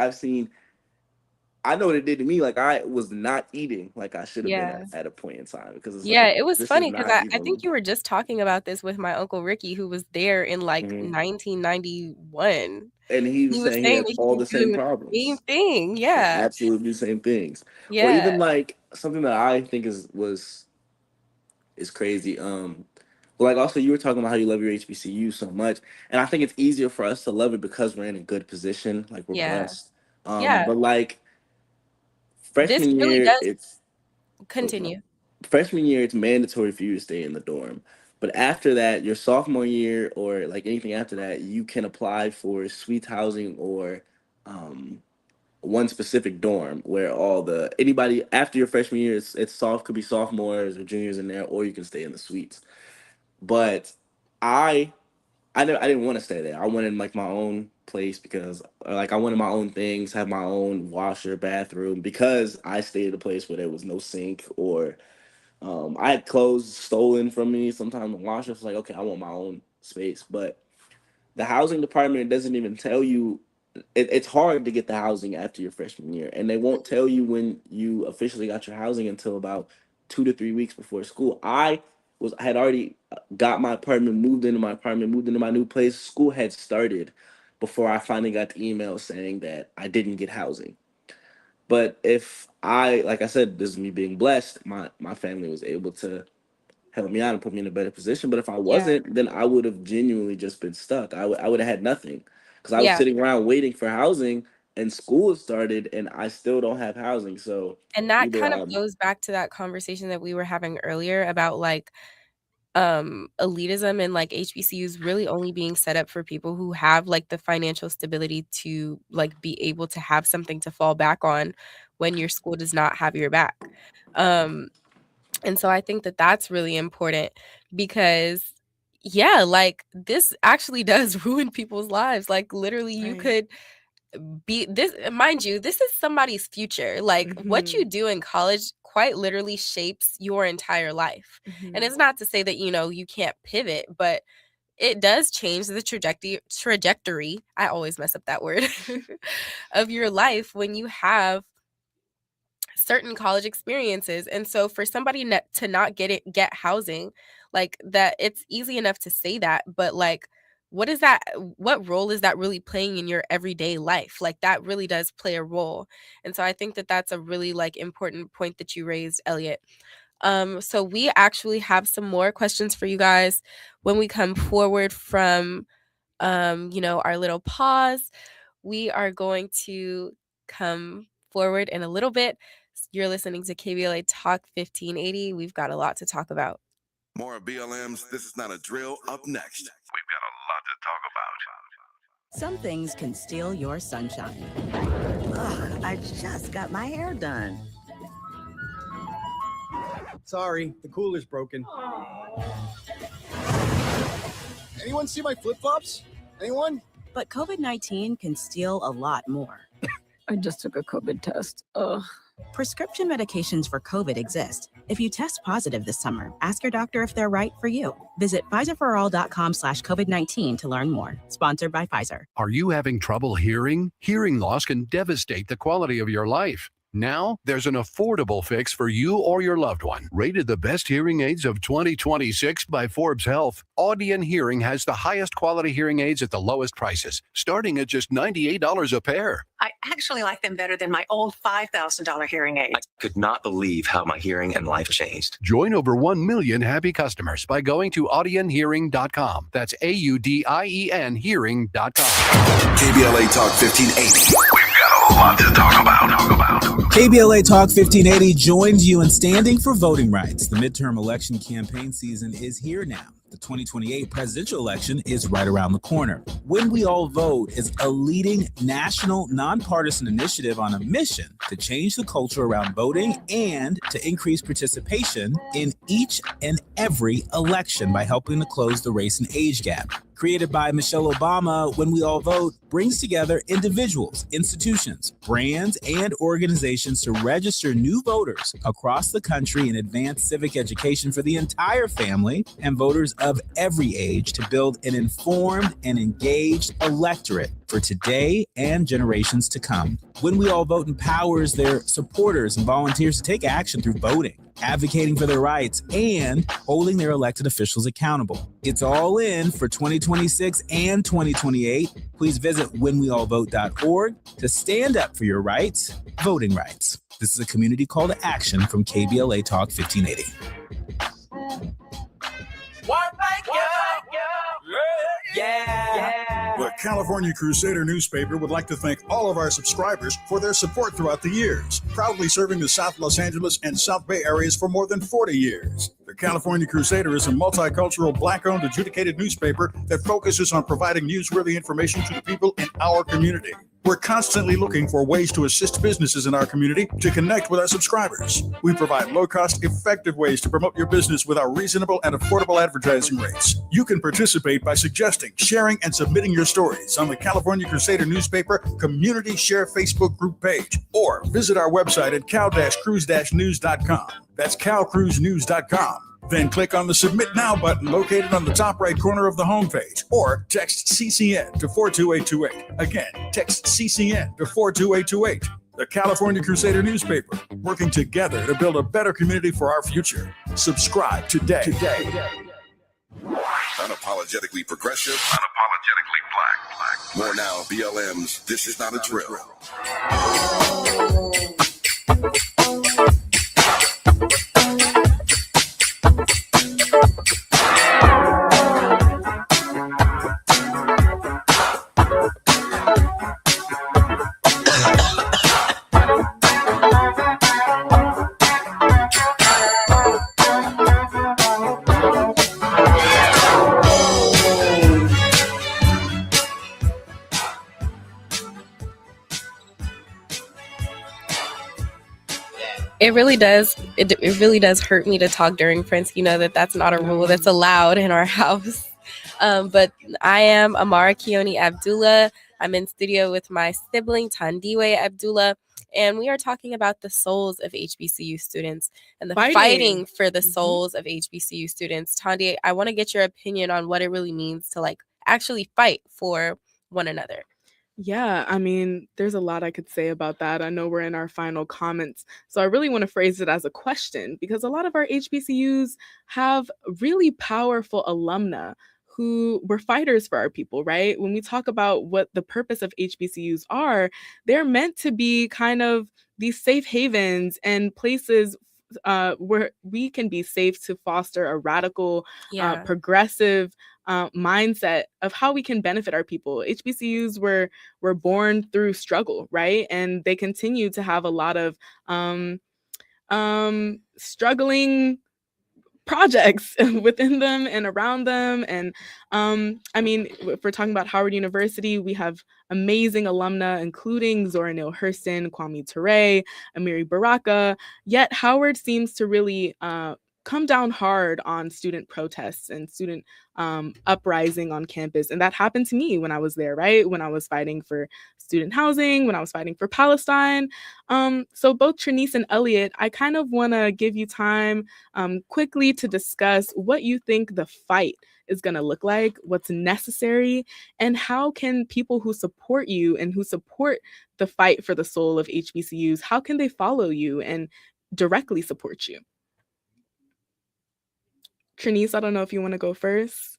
I know what it did to me. Like I was not eating like I should have been Yeah. at a point in time because it's Yeah, like it was this is funny because not I think even. you were just talking about this with my uncle Ricky, who was there in like Mhm. 1991. And he was He was saying he saying had that he all was the same doing the same problems. thing. Yeah. Absolutely the same things. Or Yeah. even like something that I think is crazy. But like also you were talking about how you love your HBCU so much, and I think it's easier for us to love it because we're in a good position, like we're Yeah. blessed. Yeah. But like This freshman really year, does it's continue. freshman year it's mandatory for you to stay in the dorm. But after that, your sophomore year or like anything after that, you can apply for suite housing or um one specific dorm where all the anybody after your freshman year it's soft could be sophomores or juniors in there, or you can stay in the suites. But I I didn't want to stay there. I wanted like my own place because like I wanted my own things, have my own washer, bathroom, because I stayed at a place where there was no sink or I had clothes stolen from me. Sometimes the washer was like, okay, I want my own space. But the housing department doesn't even tell you. It's hard to get the housing after your freshman year, and they won't tell you when you officially got your housing until about 2 to 3 weeks before school. I had already got my apartment, moved into my apartment, moved into my new place. School had started before I finally got the email saying that I didn't get housing. But if like I said, this is me being blessed, my family was able to help me out and put me in a better position. But if I Yeah. wasn't, then I would have genuinely just been stuck. I would have had nothing because I was Yeah. sitting around waiting for housing and school started and I still don't have housing. So And that either kind of goes back to that conversation that we were having earlier about like elitism and like HBCUs really only being set up for people who have like the financial stability to like be able to have something to fall back on when your school does not have your back. And so I think that that's really important because yeah, like this actually does ruin people's lives. Like literally you Right. could be this, mind you, this is somebody's future. Like what you do in college quite literally shapes your entire life. And it's not to say that, you know, you can't pivot, but it does change the trajectory. I always mess up that word of your life when you have certain college experiences. And so for somebody to not get housing, like that, it's easy enough to say that, but like what role is that really playing in your everyday life? Like that really does play a role. And so I think that that's a really like important point that you raised, Elliot. So we actually have some more questions for you guys when we come forward from our little pause. We are going to come forward in a little bit. You're listening to KBLA Talk 1580. We've got a lot to talk about. More of BLM's This Is Not a Drill up next. We've got a lot to talk about. Some things can steal your sunshine. Ugh, I just got my hair done. Sorry, the cooler's broken. Anyone see my flip-flops? Anyone? But COVID-19 can steal a lot more. I just took a COVID test. Ugh. Prescription medications for COVID exist. If you test positive this summer, ask your doctor if they're right for you. Visit PfizerForAll.com/COVID-19 to learn more. Sponsored by Pfizer. Are you having trouble hearing? Hearing loss can devastate the quality of your life. Now, there's an affordable fix for you or your loved one. Rated the best hearing aids of 2026 by Forbes Health, Audion Hearing has the highest quality hearing aids at the lowest prices, starting at just $98 a pair. I actually like them better than my old $5,000 hearing aid. I could not believe how my hearing and life changed. Join over 1 million happy customers by going to audionhearing.com. That's AUDIEN hearing.com. KBLA Talk 1580. We've got a lot to talk about. KBLA Talk 1580 joins you in standing for voting rights. The midterm election campaign season is here now. The 2028 presidential election is right around the corner. When We All Vote is a leading national nonpartisan initiative on a mission to change the culture around voting and to increase participation in each and every election by helping to close the race and age gap. Created by Michelle Obama, When We All Vote brings together individuals, institutions, brands, and organizations to register new voters across the country and advance civic education for the entire family and voters of every age to build an informed and engaged electorate for today and generations to come. When We All Vote empowers their supporters and volunteers to take action through voting, advocating for their rights, and holding their elected officials accountable. It's all in for 2026 and 2028. Please visit whenweallvote.org to stand up for your rights, voting rights. This is a community call to action from KBLA Talk 1580. The California Crusader newspaper would like to thank all of our subscribers for their support throughout the years, proudly serving the South Los Angeles and South Bay areas for more than 40 years. The California Crusader is a multicultural, Black-owned, adjudicated newspaper that focuses on providing newsworthy information to the people in our community. We're constantly looking for ways to assist businesses in our community to connect with our subscribers. We provide low-cost, effective ways to promote your business with our reasonable and affordable advertising rates. You can participate by suggesting, sharing, and submitting your stories on the California Crusader newspaper Community Share Facebook group page, or visit our website at cal-cruise-news.com. That's calcruisenews.com. Then click on the Submit Now button located on the top right corner of the homepage, or text CCN to 42828. Again, text CCN to 42828. The California Crusader newspaper, working together to build a better community for our future. Subscribe today. Unapologetically progressive, unapologetically black. More now, BLM's This Is Not a Drill. It really does. It really does hurt me to talk during Prince. You know that's not a rule that's allowed in our house. But I am Amara Keone Abdullah. I'm in studio with my sibling Tandiwe Abdullah, and we are talking about the souls of HBCU students and the fighting for the souls of HBCU students. Tandi, I want to get your opinion on what it really means to actually fight for one another. Yeah, I mean, there's a lot I could say about that. I know we're in our final comments. So I really want to phrase it as a question, because a lot of our HBCUs have really powerful alumna who were fighters for our people, right? When we talk about what the purpose of HBCUs are, they're meant to be kind of these safe havens and places where we can be safe to foster a radical, progressive mindset of how we can benefit our people. HBCUs were born through struggle, right? And they continue to have a lot of struggling projects within them and around them. And I mean, if we're talking about Howard University, we have amazing alumna, including Zora Neale Hurston, Kwame Ture, Amiri Baraka. Yet Howard seems to really come down hard on student protests and student uprising on campus. And that happened to me when I was there, right? When I was fighting for student housing, when I was fighting for Palestine. So both Trinice and Elliot, I kind of want to give you time quickly to discuss what you think the fight is going to look like, what's necessary, and how can people who support you and who support the fight for the soul of HBCUs, how can they follow you and directly support you? Trinice, I don't know if you want to go first.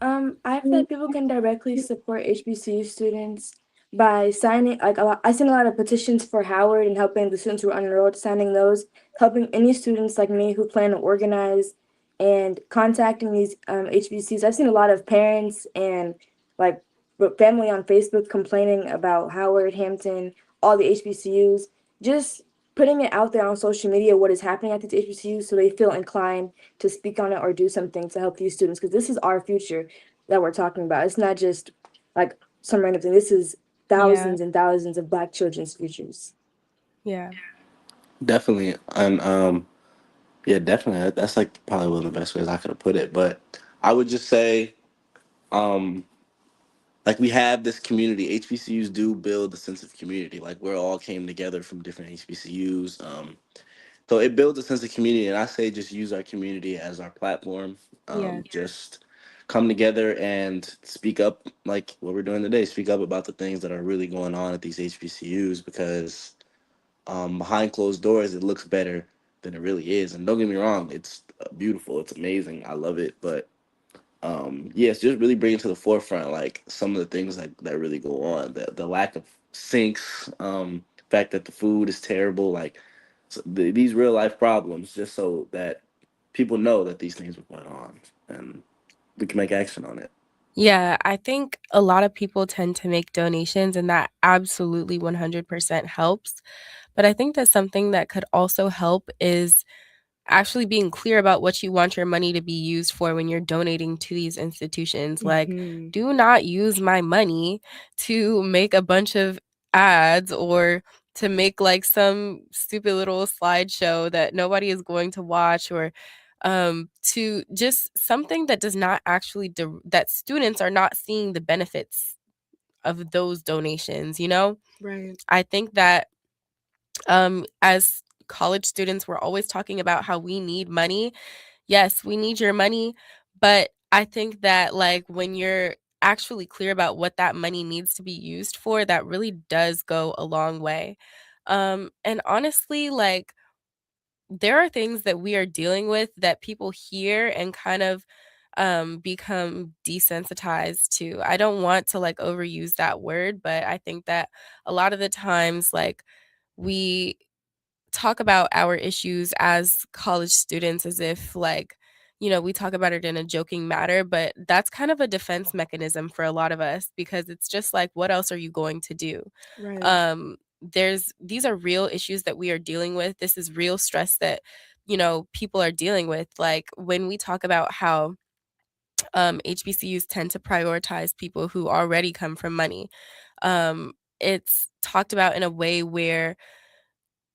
I feel like people can directly support HBCU students by signing, I send a lot of petitions for Howard and helping the students who are unenrolled, signing those, helping any students like me who plan to organize, and contacting these HBCUs. I've seen a lot of parents and family on Facebook complaining about Howard, Hampton, all the HBCUs, just putting it out there on social media what is happening at these HBCUs so they feel inclined to speak on it or do something to help these students, because this is our future that we're talking about. It's not just like some random thing. This is thousands and thousands of Black children's futures. Yeah. Definitely. And yeah, definitely. That's probably one of the best ways I could have put it. But I would just say, we have this community. HBCUs do build a sense of community. We're all came together from different HBCUs. So it builds a sense of community. And I say just use our community as our platform. Just come together and speak up like what we're doing today. Speak up about the things that are really going on at these HBCUs, because behind closed doors, it looks better than it really is. And don't get me wrong, it's beautiful. It's amazing. I love it. But yes, just really bring it to the forefront, some of the things that really go on, the lack of sinks, fact that the food is terrible, these real life problems, just so that people know that these things are going on and we can make action on it. Yeah, I think a lot of people tend to make donations, and that absolutely 100% helps. But I think that something that could also help is actually being clear about what you want your money to be used for when you're donating to these institutions. Like, do not use my money to make a bunch of ads or to make like some stupid little slideshow that nobody is going to watch, or to just something that does not actually that students are not seeing the benefits of those donations, you know? Right. I think that as college students, we're always talking about how we need money. Yes, we need your money, but I think that like when you're actually clear about what that money needs to be used for, that really does go a long way. And honestly, like there are things that we are dealing with that people hear and kind of become desensitized to. I don't want to like overuse that word, but I think that a lot of the times like we talk about our issues as college students as if like, you know, we talk about it in a joking manner, but that's kind of a defense mechanism for a lot of us because it's just like, what else are you going to do? Right. These are real issues that we are dealing with. This is real stress that, you know, people are dealing with. Like when we talk about how HBCUs tend to prioritize people who already come from money, it's talked about in a way where,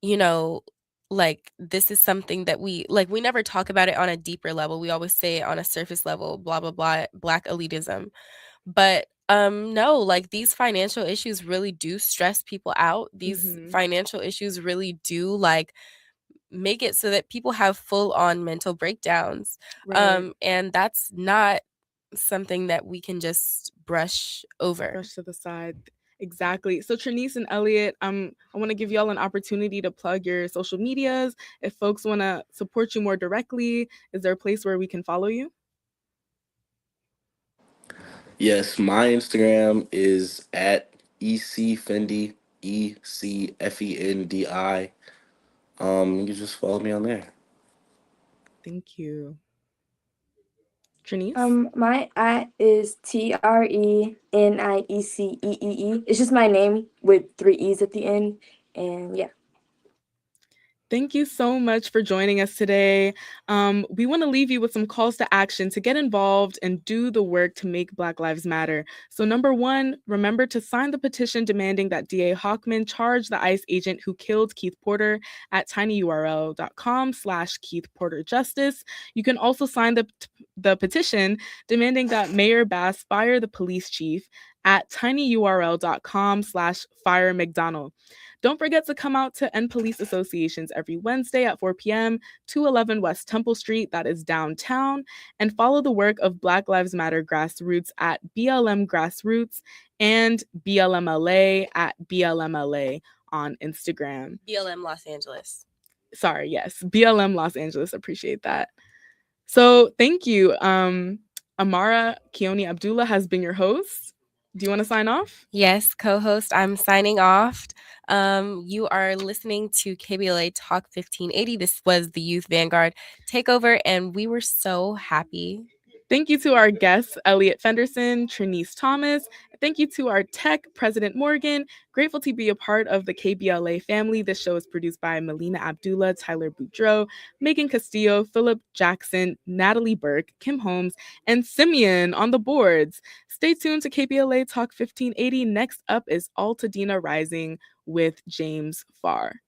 you know, like this is something that we never talk about it on a deeper level. We always say it on a surface level, blah blah blah, black elitism. But no, like these financial issues really do stress people out. These financial issues really do like make it so that people have full on mental breakdowns. Right. And that's not something that we can just brush over. Brush to the side. Exactly. So Trinice and Elliot, I want to give y'all an opportunity to plug your social medias. If folks want to support you more directly, is there a place where we can follow you? Yes, my Instagram is at ecfendi, ECFENDI. You can just follow me on there. Thank you. Trinice? My at is TRENIECEEE. It's just my name with 3 E's at the end. And yeah. Thank you so much for joining us today. We want to leave you with some calls to action to get involved and do the work to make Black Lives Matter. So number 1, remember to sign the petition demanding that DA Hochman charge the ICE agent who killed Keith Porter at tinyurl.com/Keith Porter Justice. You can also sign the petition demanding that Mayor Bass fire the police chief at tinyurl.com/fire McDonald. Don't forget to come out to End Police Associations every Wednesday at 4 p.m. 211 West Temple Street, that is downtown, and follow the work of Black Lives Matter Grassroots at BLM Grassroots and BLMLA at BLMLA on Instagram. BLM Los Angeles. Sorry, yes, BLM Los Angeles. Appreciate that. So thank you. Amara Keone Abdullah has been your host. Do you want to sign off? Yes, co-host, I'm signing off. You are listening to KBLA Talk 1580. This was the Youth Vanguard Takeover, and we were so happy. Thank you to our guests, Elliot Fenderson, Trinice Thomas. Thank you to our tech, President Morgan. Grateful to be a part of the KBLA family. This show is produced by Melina Abdullah, Tyler Boudreau, Megan Castillo, Philip Jackson, Natalie Burke, Kim Holmes, and Simeon on the boards. Stay tuned to KBLA Talk 1580. Next up is Altadena Rising with James Farr.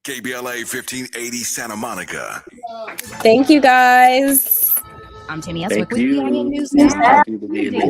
KBLA 1580 Santa Monica. Thank you, guys. I'm Timmy S. Thank with you. News Thank Now. you for being here.